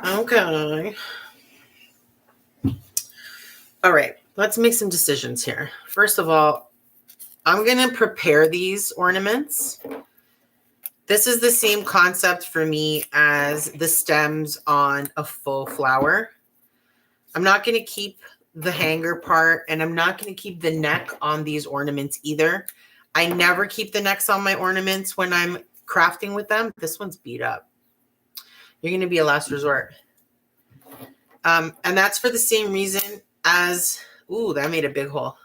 Okay. All right. Let's make some decisions here. First of all, I'm going to prepare these ornaments. This is the same concept for me as the stems on a faux flower. I'm not going to keep the hanger part, and I'm not going to keep the neck on these ornaments either. I never keep the necks on my ornaments when I'm crafting with them. This one's beat up. You're going to be a last resort. And that's for the same reason as, ooh, that made a big hole.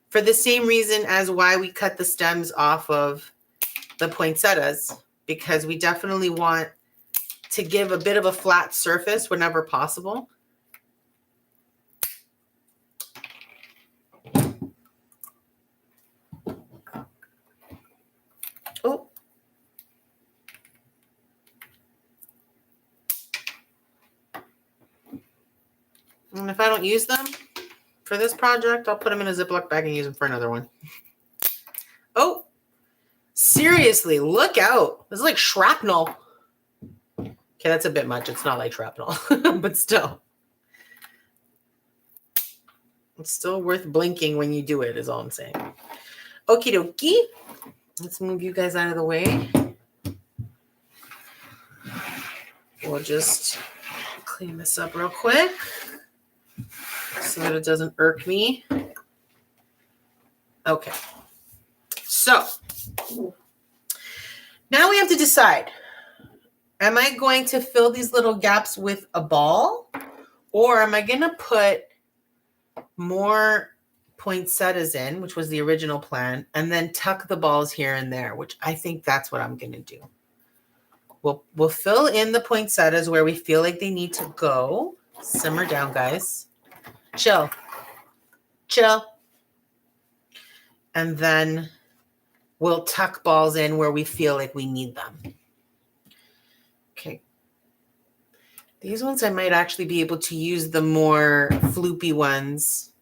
For the same reason as why we cut the stems off of the poinsettias, because we definitely want to give a bit of a flat surface whenever possible. Oh. And if I don't use them for this project, I'll put them in a Ziploc bag and use them for another one. Oh, seriously, look out. This is like shrapnel. Okay, that's a bit much. It's not like shrapnel, but still. It's still worth blinking when you do it, is all I'm saying. Okie dokie. Let's move you guys out of the way. We'll just clean this up real quick so that it doesn't irk me. Okay. So now we have to decide. Am I going to fill these little gaps with a ball, or am I going to put more poinsettias in, which was the original plan, and then tuck the balls here and there, which I think that's what I'm going to do. We'll fill in the poinsettias where we feel like they need to go. Simmer down, guys. Chill. Chill. And then we'll tuck balls in where we feel like we need them. Okay. These ones I might actually be able to use the more floopy ones.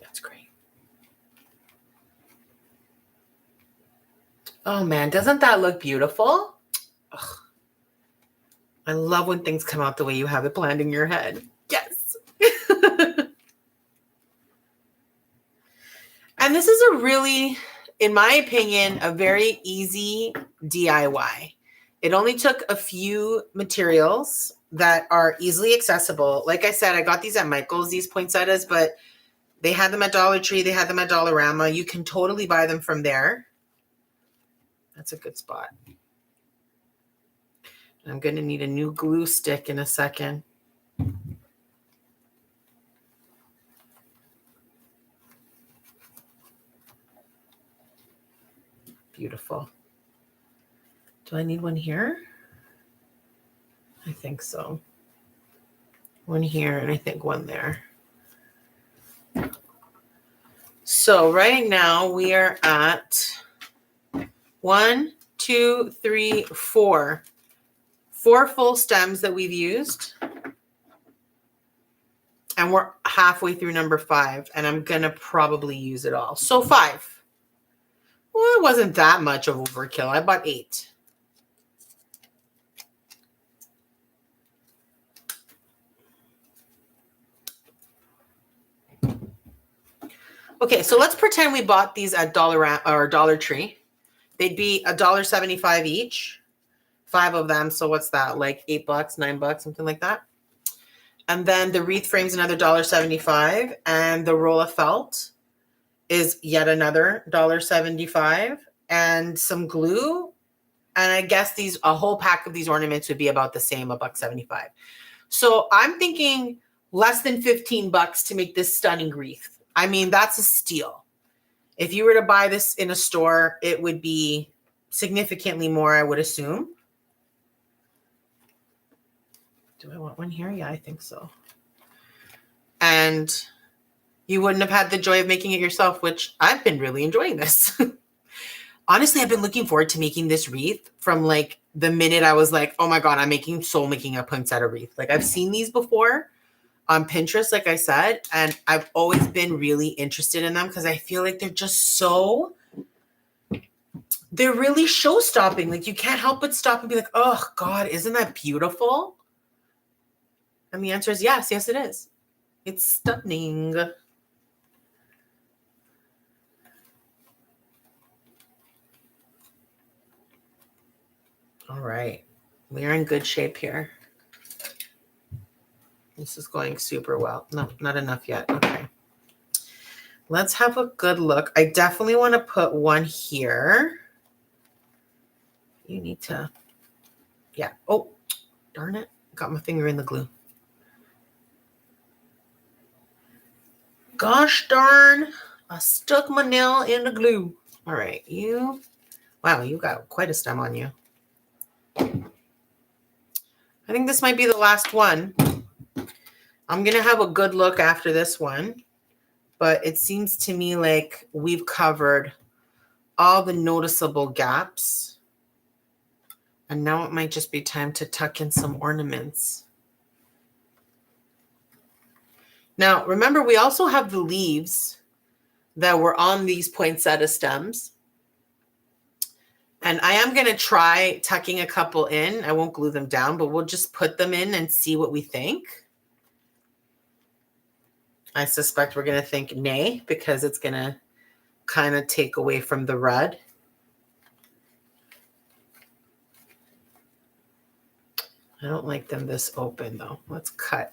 That's great. Oh man, doesn't that look beautiful? Ugh. I love when things come out the way you have it planned in your head. Yes. And this is a really, in my opinion, a very easy DIY. It only took a few materials that are easily accessible. Like I said, I got these at Michael's, these poinsettias, but they had them at Dollar Tree. They had them at Dollarama. You can totally buy them from there. That's a good spot. I'm going to need a new glue stick in a second. Beautiful. Do I need one here? I think so. One here, and I think one there. So right now we are at 1, 2, 3, 4. 4 full stems that we've used. And we're halfway through number 5, and I'm going to probably use it all. So 5. Well, it wasn't that much of overkill. I bought 8. Okay, so let's pretend we bought these at Dollar Tree. They'd be $1.75 each. 5 of them. So what's that? Like $8, $9, something like that. And then the wreath frame's another $1.75, and the roll of felt is yet another $1.75, and some glue. And I guess a whole pack of these ornaments would be about the same, $1.75. So I'm thinking less than $15 to make this stunning wreath. I mean, that's a steal. If you were to buy this in a store, it would be significantly more, I would assume. Do I want one here? Yeah, I think so. And you wouldn't have had the joy of making it yourself, which I've been really enjoying this. Honestly, I've been looking forward to making this wreath from like the minute I was like, oh my God, I'm making a poinsettia wreath. Like I've seen these before on Pinterest, like I said, and I've always been really interested in them because I feel like they're just they're really show-stopping. Like you can't help but stop and be like, oh God, isn't that beautiful? And the answer is yes. Yes, it is. It's stunning. All right. We're in good shape here. This is going super well. No, not enough yet. Okay. Let's have a good look. I definitely want to put one here. You need to, yeah. Oh, darn it. Got my finger in the glue. Gosh darn, I stuck my nail in the glue. All right, wow, you got quite a stem on you. I think this might be the last one. I'm going to have a good look after this one, but it seems to me like we've covered all the noticeable gaps. And now it might just be time to tuck in some ornaments. Now, remember, we also have the leaves that were on these poinsettia stems. And I am going to try tucking a couple in. I won't glue them down, but we'll just put them in and see what we think. I suspect we're going to think nay, because it's going to kind of take away from the red. I don't like them this open, though. Let's cut.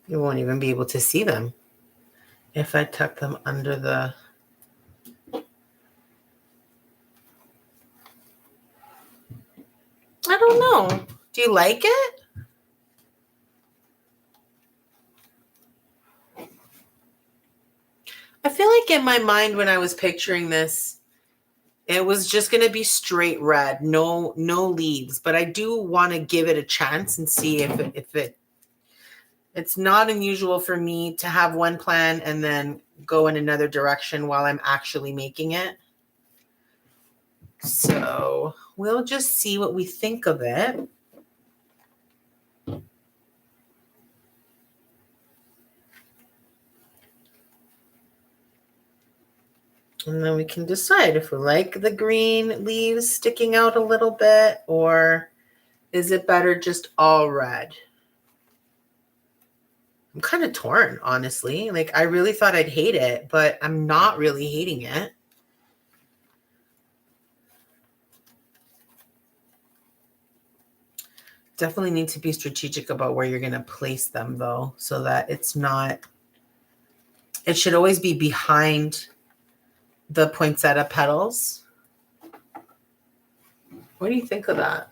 You won't even be able to see them if I tuck them under the... I don't know. Do you like it? I feel like in my mind when I was picturing this, it was just going to be straight red, no leaves. But I do want to give it a chance and see if it's not unusual for me to have one plan and then go in another direction while I'm actually making it. So we'll just see what we think of it. And then we can decide if we like the green leaves sticking out a little bit, or is it better just all red? I'm kind of torn, honestly. Like, I really thought I'd hate it, but I'm not really hating it. Definitely need to be strategic about where you're going to place them, though, so that it's not... It should always be behind the poinsettia petals. What do you think of that?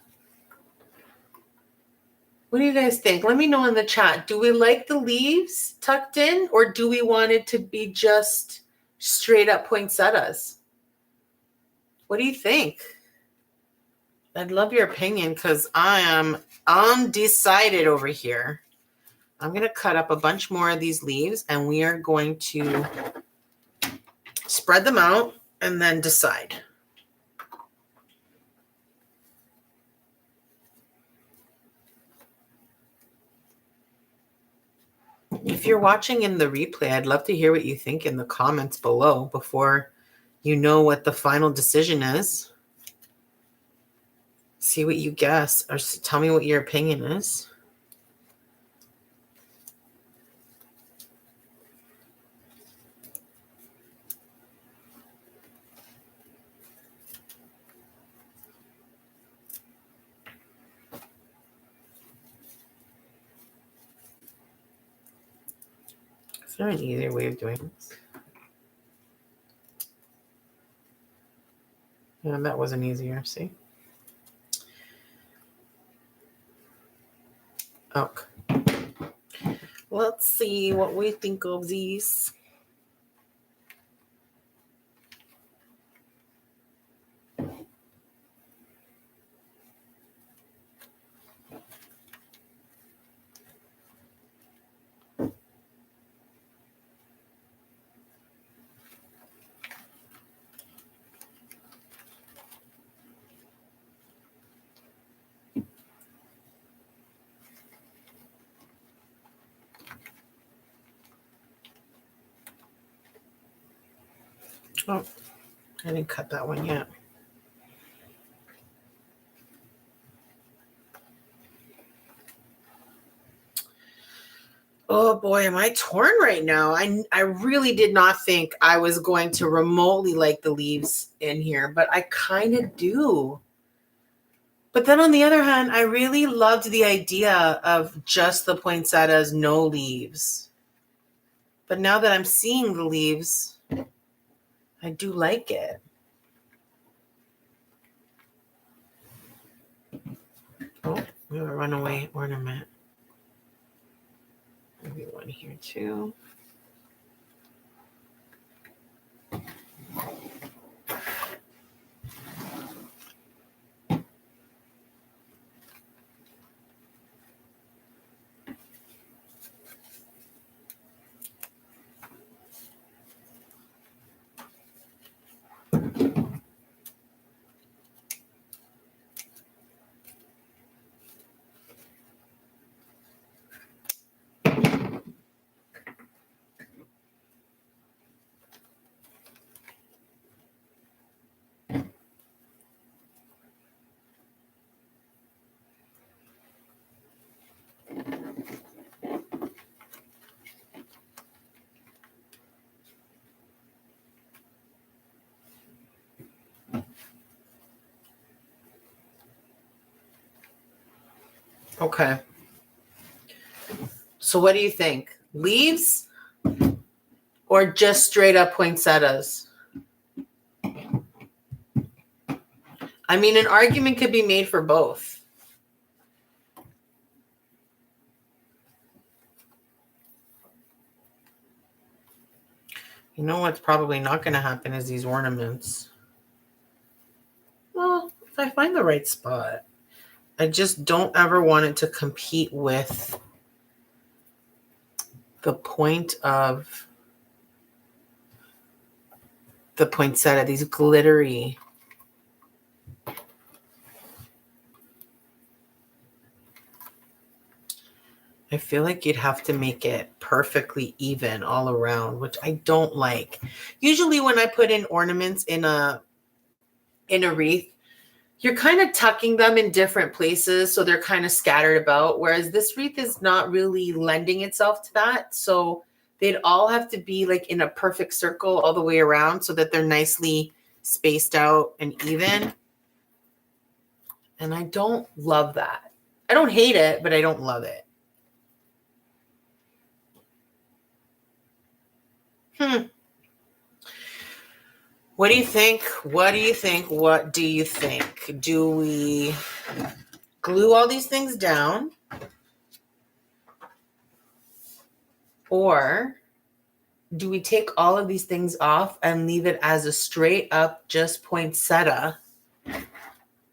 What do you guys think? Let me know in the chat. Do we like the leaves tucked in, or do we want it to be just straight up poinsettias? What do you think? I'd love your opinion because I am undecided over here. I'm going to cut up a bunch more of these leaves and we are going to spread them out and then decide. If you're watching in the replay, I'd love to hear what you think in the comments below before you know what the final decision is. See what you guess or tell me what your opinion is. Is there an easier way of doing this? Yeah, that wasn't easier, see? Okay. Let's see what we think of these. Oh, I didn't cut that one yet. Oh boy, am I torn right now. I really did not think I was going to remotely like the leaves in here, but I kind of do. But then on the other hand, I really loved the idea of just the poinsettias, no leaves. But now that I'm seeing the leaves, I do like it. Oh, we have a runaway ornament. Maybe one here too. Okay. So what do you think? Leaves or just straight up poinsettias? I mean, an argument could be made for both. You know what's probably not going to happen is these ornaments. Well, if I find the right spot. I just don't ever want it to compete with the point of the poinsettia, these glittery. I feel like you'd have to make it perfectly even all around, which I don't like. Usually when I put in ornaments in a wreath, you're kind of tucking them in different places, so they're kind of scattered about, whereas this wreath is not really lending itself to that. So they'd all have to be like in a perfect circle all the way around so that they're nicely spaced out and even. And I don't love that. I don't hate it, but I don't love it. What do you think? What do you think? What do you think? Do we glue all these things down? Or do we take all of these things off and leave it as a straight up just poinsettia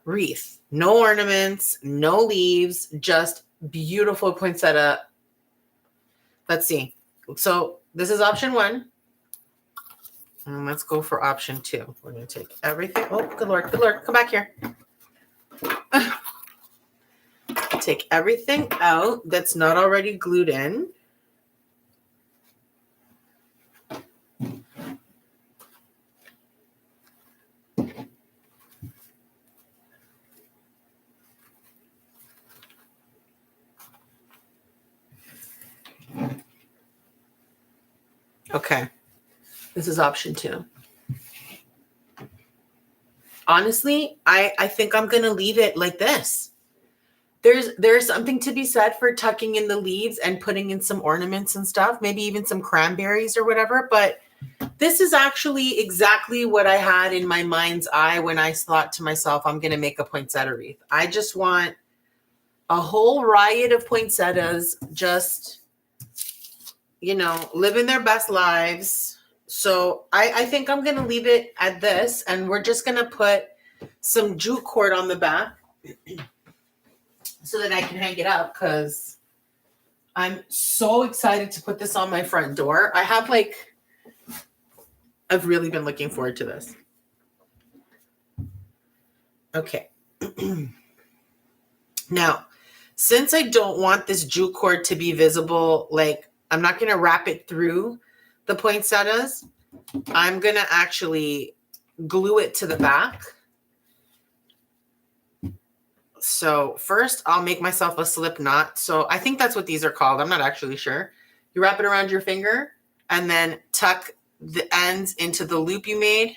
wreath. No ornaments, no leaves, just beautiful poinsettia. Let's see. So this is option 1. And let's go for option 2. We're going to take everything. Oh, good Lord, good Lord. Come back here. Take everything out that's not already glued in. Okay. This is option 2. Honestly, I think I'm going to leave it like this. There's something to be said for tucking in the leaves and putting in some ornaments and stuff, maybe even some cranberries or whatever, but this is actually exactly what I had in my mind's eye when I thought to myself, I'm going to make a poinsettia wreath. I just want a whole riot of poinsettias just, living their best lives. So I think I'm going to leave it at this, and we're just going to put some jute cord on the back so that I can hang it up, because I'm so excited to put this on my front door. I've really been looking forward to this. Okay. Now, since I don't want this jute cord to be visible, I'm not going to wrap it through the poinsettias. I'm going to actually glue it to the back. So first I'll make myself a slip knot. So I think that's what these are called. I'm not actually sure. You wrap it around your finger and then tuck the ends into the loop you made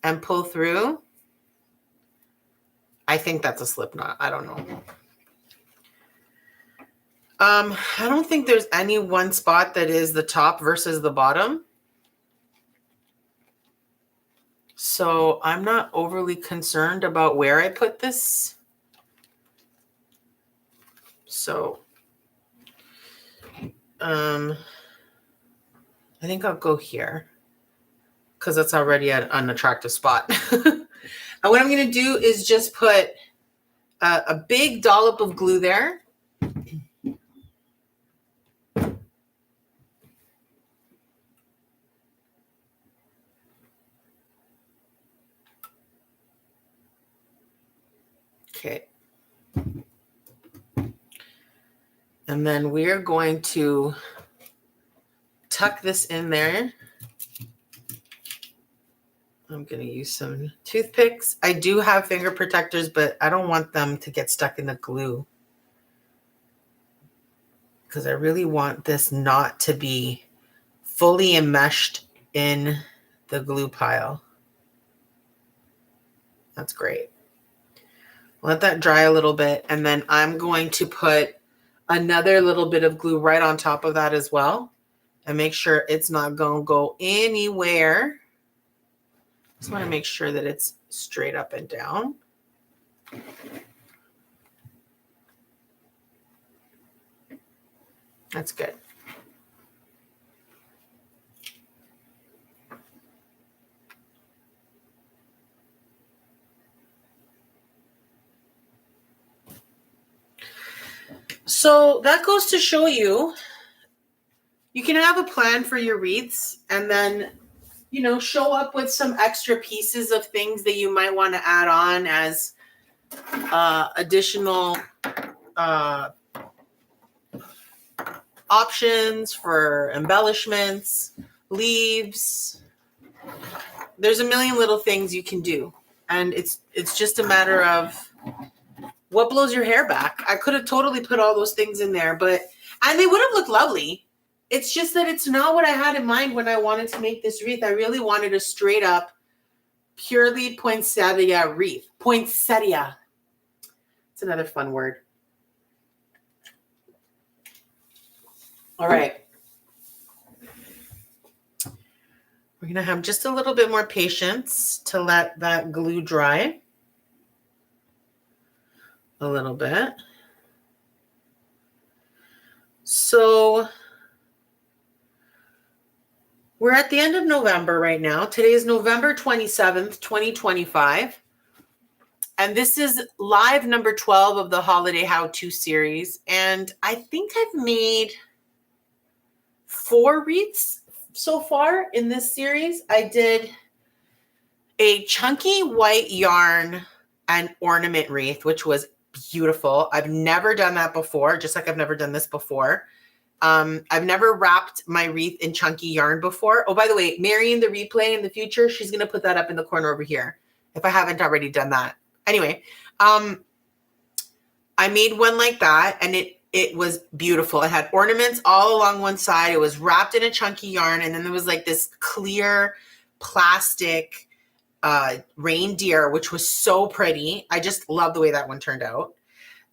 and pull through. I think that's a slip knot. I don't know. I don't think there's any one spot that is the top versus the bottom. So I'm not overly concerned about where I put this. So I think I'll go here because that's already an unattractive spot. And what I'm going to do is just put a big dollop of glue there. Okay. And then we're going to tuck this in there. I'm going to use some toothpicks. I do have finger protectors, but I don't want them to get stuck in the glue, because I really want this knot to be fully enmeshed in the glue pile. That's great. Let that dry a little bit, and then I'm going to put another little bit of glue right on top of that as well, and make sure it's not going to go anywhere. Just want to make sure that it's straight up and down. That's good. So that goes to show you, you can have a plan for your wreaths and then, show up with some extra pieces of things that you might want to add on as additional options for embellishments, leaves. There's a million little things you can do. And it's just a matter of what blows your hair back. I could have totally put all those things in there, and they would have looked lovely. It's just that it's not what I had in mind when I wanted to make this wreath. I really wanted a straight up, purely poinsettia wreath. Poinsettia. It's another fun word. All right. We're going to have just a little bit more patience to let that glue dry. A little bit. So we're at the end of November right now. Today is November 27th, 2025. And this is live number 12 of the holiday how-to series. And I think I've made 4 wreaths so far in this series. I did a chunky white yarn and ornament wreath, which was beautiful. I've never done that before, just like I've never done this before. I've never wrapped my wreath in chunky yarn before. Oh, by the way, Mary in the replay in the future, she's going to put that up in the corner over here if I haven't already done that. Anyway, I made one like that, and it was beautiful. It had ornaments all along one side. It was wrapped in a chunky yarn, and then there was like this clear plastic reindeer, which was so pretty. I just love the way that one turned out.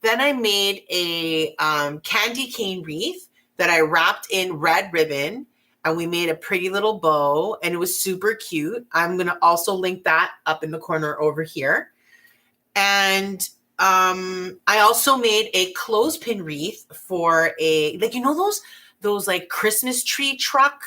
Then I made a candy cane wreath that I wrapped in red ribbon, and we made a pretty little bow, and it was super cute. I'm going to also link that up in the corner over here. And I also made a clothespin wreath for a, like, you know, those like Christmas tree truck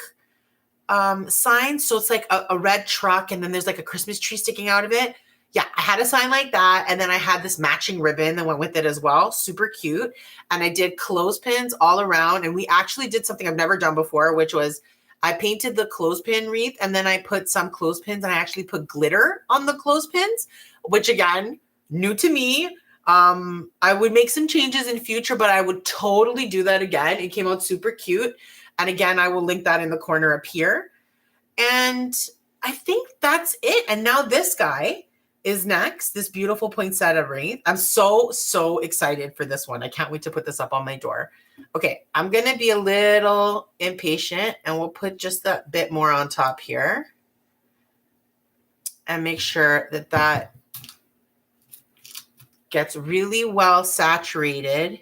signs. So it's like a red truck, and then there's like a Christmas tree sticking out of it. Yeah, I had a sign like that. And then I had this matching ribbon that went with it as well. Super cute. And I did clothespins all around. And we actually did something I've never done before, which was I painted the clothespin wreath, and then I put some clothespins, and I actually put glitter on the clothespins, which again, new to me. I would make some changes in future, but I would totally do that again. It came out super cute. And again, I will link that in the corner up here. And I think that's it. And now this guy is next, this beautiful poinsettia wreath. I'm so excited for this one. I can't wait to put this up on my door. Okay, I'm going to be a little impatient, and we'll put just a bit more on top here and make sure that that gets really well saturated.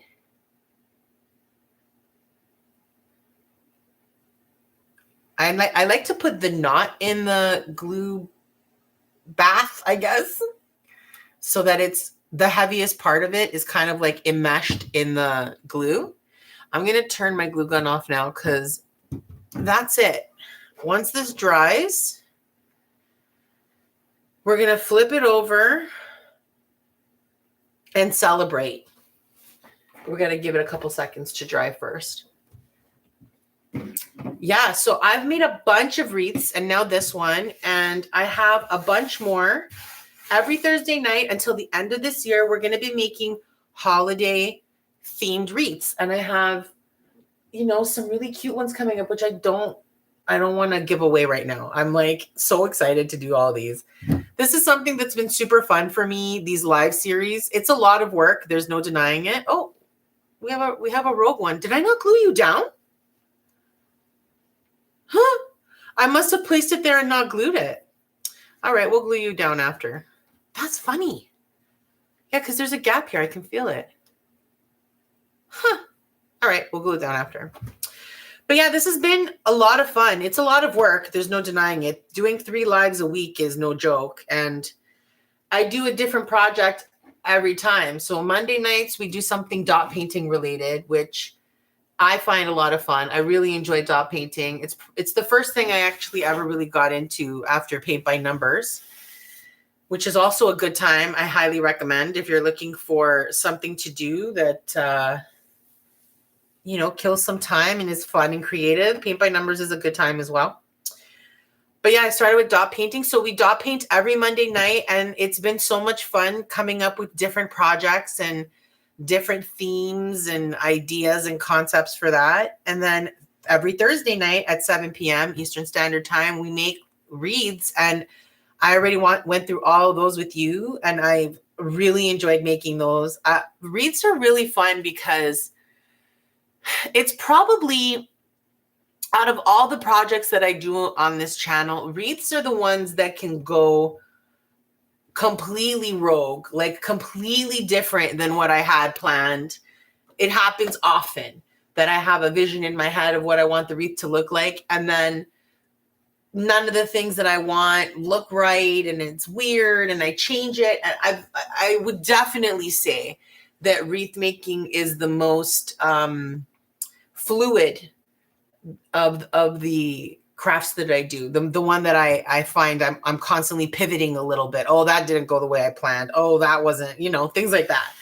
I like to put the knot in the glue bath, I guess, so that it's the heaviest part of it is kind of like enmeshed in the glue. I'm going to turn my glue gun off now because that's it. Once this dries, we're going to flip it over and celebrate. We're going to give it a couple seconds to dry first. Yeah, so I've made a bunch of wreaths, and now this one, and I have a bunch more. Every Thursday night until the end of this year, we're going to be making holiday themed wreaths, and I have, you know, some really cute ones coming up, which I don't want to give away right now. I'm like so excited to do all these. This is something that's been super fun for me, these live series. It's a lot of work. There's no denying it. Oh, we have a rogue one. Did I not glue you down? Huh? I must have placed it there and not glued it. All right, we'll glue you down after. That's funny. Yeah, because there's a gap here. I can feel it. Huh. All right, we'll glue it down after. But yeah, this has been a lot of fun. It's a lot of work. There's no denying it. Doing 3 lives a week is no joke. And I do a different project every time. So Monday nights, we do something dot painting related, which I find a lot of fun. I really enjoy dot painting. It's the first thing I actually ever really got into after paint by numbers, which is also a good time. I highly recommend if you're looking for something to do that, you know, kills some time and is fun and creative. Paint by numbers is a good time as well. But yeah, I started with dot painting. So we dot paint every Monday night, and it's been so much fun coming up with different projects and different themes and ideas and concepts for that. And then every Thursday night at 7 p.m. Eastern Standard Time, we make wreaths. And I already went through all of those with you, and I've really enjoyed making those. Wreaths are really fun because it's probably, out of all the projects that I do on this channel, wreaths are the ones that can go completely rogue, like completely different than what I had planned. It happens often that I have a vision in my head of what I want the wreath to look like, and then none of the things that I want look right, and it's weird, and I change it. And I would definitely say that wreath making is the most fluid of the crafts that I do. The one that I find I'm constantly pivoting a little bit. Oh, that didn't go the way I planned. Oh, that wasn't, things like that.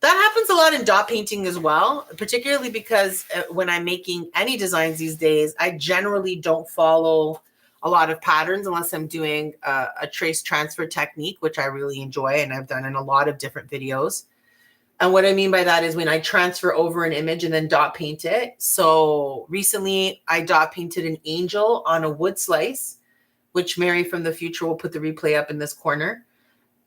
That happens a lot in dot painting as well, particularly because when I'm making any designs these days, I generally don't follow a lot of patterns unless I'm doing a trace transfer technique, which I really enjoy and I've done in a lot of different videos. And what I mean by that is when I transfer over an image and then dot paint it. So recently I dot painted an angel on a wood slice, which Mary from the future will put the replay up in this corner.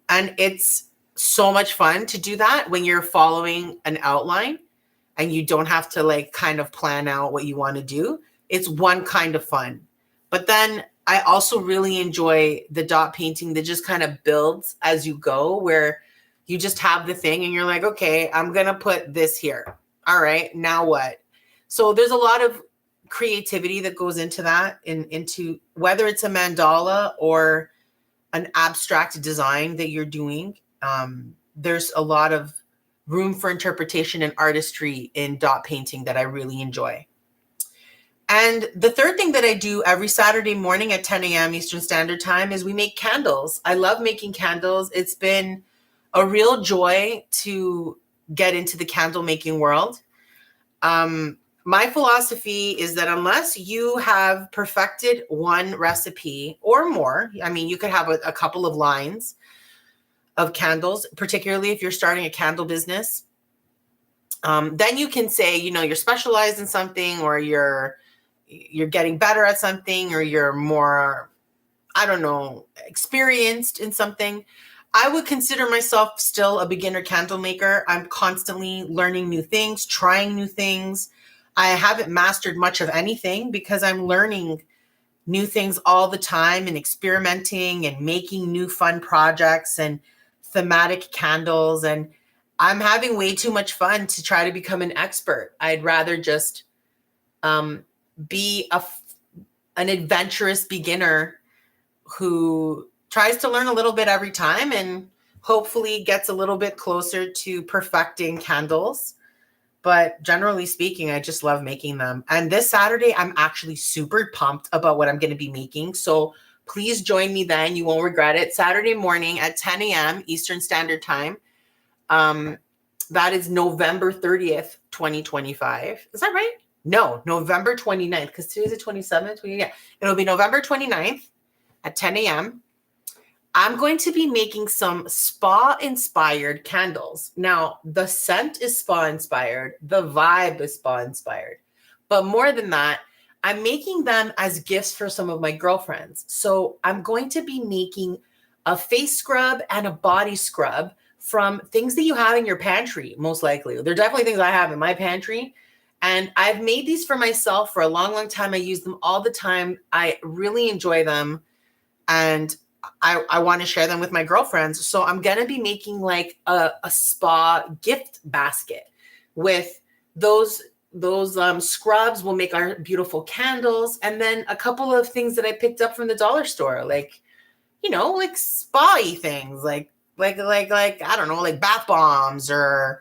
And it's so much fun to do that when you're following an outline and you don't have to like kind of plan out what you want to do. It's one kind of fun. But then I also really enjoy the dot painting that just kind of builds as you go, where you just have the thing and you're like, okay, I'm going to put this here. All right, now what? So there's a lot of creativity that goes into that, into whether it's a mandala or an abstract design that you're doing. There's a lot of room for interpretation and artistry in dot painting that I really enjoy. And the third thing that I do every Saturday morning at 10 a.m. Eastern Standard Time is we make candles. I love making candles. It's been a real joy to get into the candle making world. My philosophy is that unless you have perfected one recipe or more, I mean, you could have a couple of lines of candles, particularly if you're starting a candle business, then you can say, you're specialized in something, or you're getting better at something, or you're more, I don't know, experienced in something. I would consider myself still a beginner candle maker. I'm constantly learning new things, trying new things. I haven't mastered much of anything because I'm learning new things all the time and experimenting and making new fun projects and thematic candles. And I'm having way too much fun to try to become an expert. I'd rather just be an adventurous beginner who tries to learn a little bit every time and hopefully gets a little bit closer to perfecting candles. But generally speaking, I just love making them. And this Saturday, I'm actually super pumped about what I'm going to be making. So please join me then. You won't regret it. Saturday morning at 10 a.m. Eastern Standard Time. That is November 30th, 2025. Is that right? No, November 29th, because today's the 27th. Yeah, it'll be November 29th at 10 a.m. I'm going to be making some spa-inspired candles. Now, the scent is spa-inspired. The vibe is spa-inspired. But more than that, I'm making them as gifts for some of my girlfriends. So I'm going to be making a face scrub and a body scrub from things that you have in your pantry, most likely. They're definitely things I have in my pantry. And I've made these for myself for a long, long time. I use them all the time. I really enjoy them. And I want to share them with my girlfriends. So I'm going to be making like a spa gift basket with those scrubs. Will make our beautiful candles. And then a couple of things that I picked up from the dollar store, like, like spa-y things, like, I don't know, like bath bombs or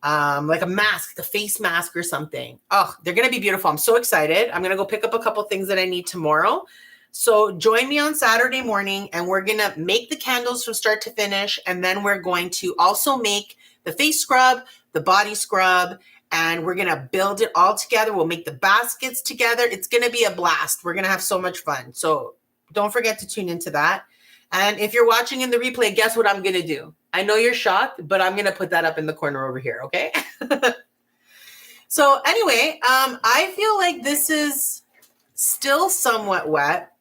like a mask, a face mask or something. Oh, they're going to be beautiful. I'm so excited. I'm going to go pick up a couple things that I need tomorrow. So join me on Saturday morning and we're going to make the candles from start to finish. And then we're going to also make the face scrub, the body scrub, and we're going to build it all together. We'll make the baskets together. It's going to be a blast. We're going to have so much fun. So don't forget to tune into that. And if you're watching in the replay, guess what I'm going to do? I know you're shocked, but I'm going to put that up in the corner over here. Okay. So anyway, I feel like this is still somewhat wet,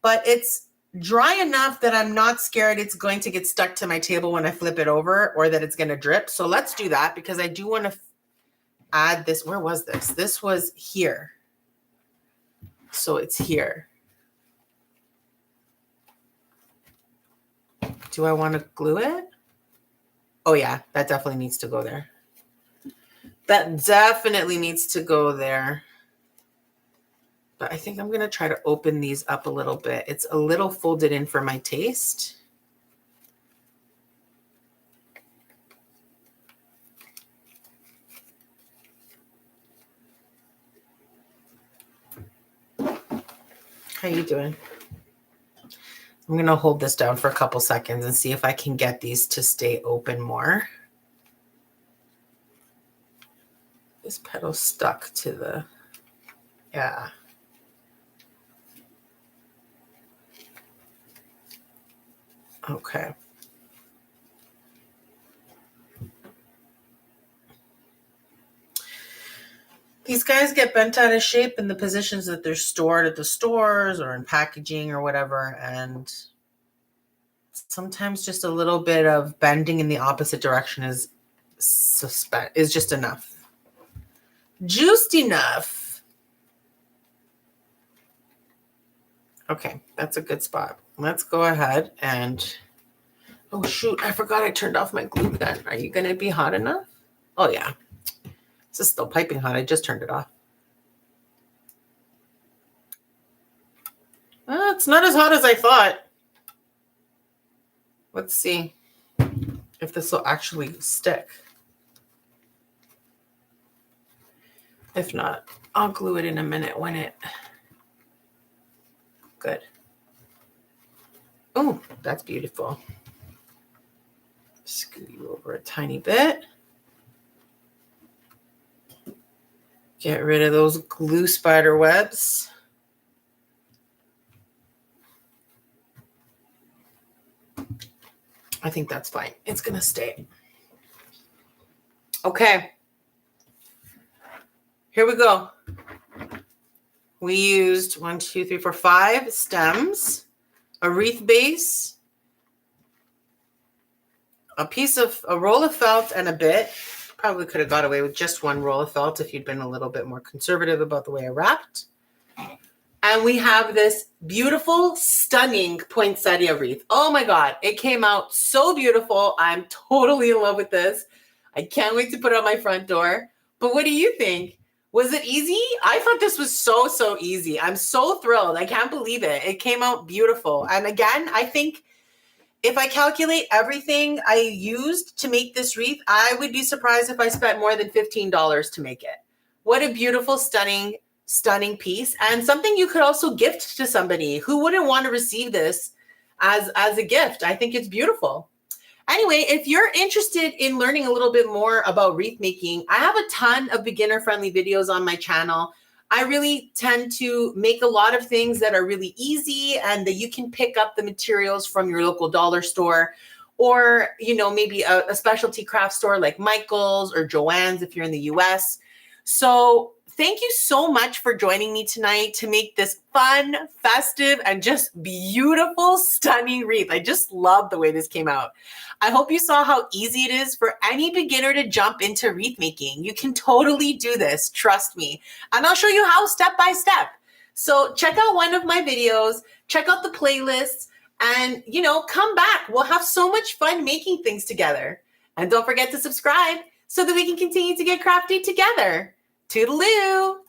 but it's dry enough that I'm not scared it's going to get stuck to my table when I flip it over or that it's going to drip. So let's do that because I do want to add this. Where was this? This was here. So it's here. Do I want to glue it? Oh yeah, that definitely needs to go there. That definitely needs to go there. But I think I'm going to try to open these up a little bit. It's a little folded in for my taste. How you doing? I'm going to hold this down for a couple seconds and see if I can get these to stay open more. This petal's stuck to the, yeah. Okay. These guys get bent out of shape in the positions that they're stored at the stores or in packaging or whatever. And sometimes just a little bit of bending in the opposite direction is just enough. Just enough. Okay, that's a good spot. Let's go ahead and, oh shoot, I forgot I turned off my glue gun. Are you going to be hot enough? Oh yeah. This is still piping hot. I just turned it off. It's not as hot as I thought. Let's see if this will actually stick. If not, I'll glue it in a minute when it... Good. Oh, that's beautiful. Scoot you over a tiny bit. Get rid of those glue spider webs. I think that's fine. It's going to stay. Okay. Here we go. We used 5 stems, a wreath base, a roll of felt and a bit. Probably could have got away with just one roll of felt if you'd been a little bit more conservative about the way I wrapped. And we have this beautiful, stunning poinsettia wreath. Oh my God, it came out so beautiful. I'm totally in love with this. I can't wait to put it on my front door. But what do you think? Was it easy? I thought this was so easy. I'm so thrilled. I can't believe it. It came out beautiful. And again, I think if I calculate everything I used to make this wreath, I would be surprised if I spent more than $15 to make it. What a beautiful, stunning piece, and something you could also gift to somebody. Who wouldn't want to receive this as a gift? I think it's beautiful. Anyway, if you're interested in learning a little bit more about wreath making, I have a ton of beginner-friendly videos on my channel. I really tend to make a lot of things that are really easy and that you can pick up the materials from your local dollar store, or, you know, maybe a specialty craft store like Michael's or Joann's if you're in the US. So thank you so much for joining me tonight to make this fun, festive, and just beautiful, stunning wreath. I just love the way this came out. I hope you saw how easy it is for any beginner to jump into wreath making. You can totally do this, trust me. And I'll show you how step by step. So check out one of my videos, check out the playlists, and, you know, come back. We'll have so much fun making things together. And don't forget to subscribe so that we can continue to get crafty together. Toodaloo!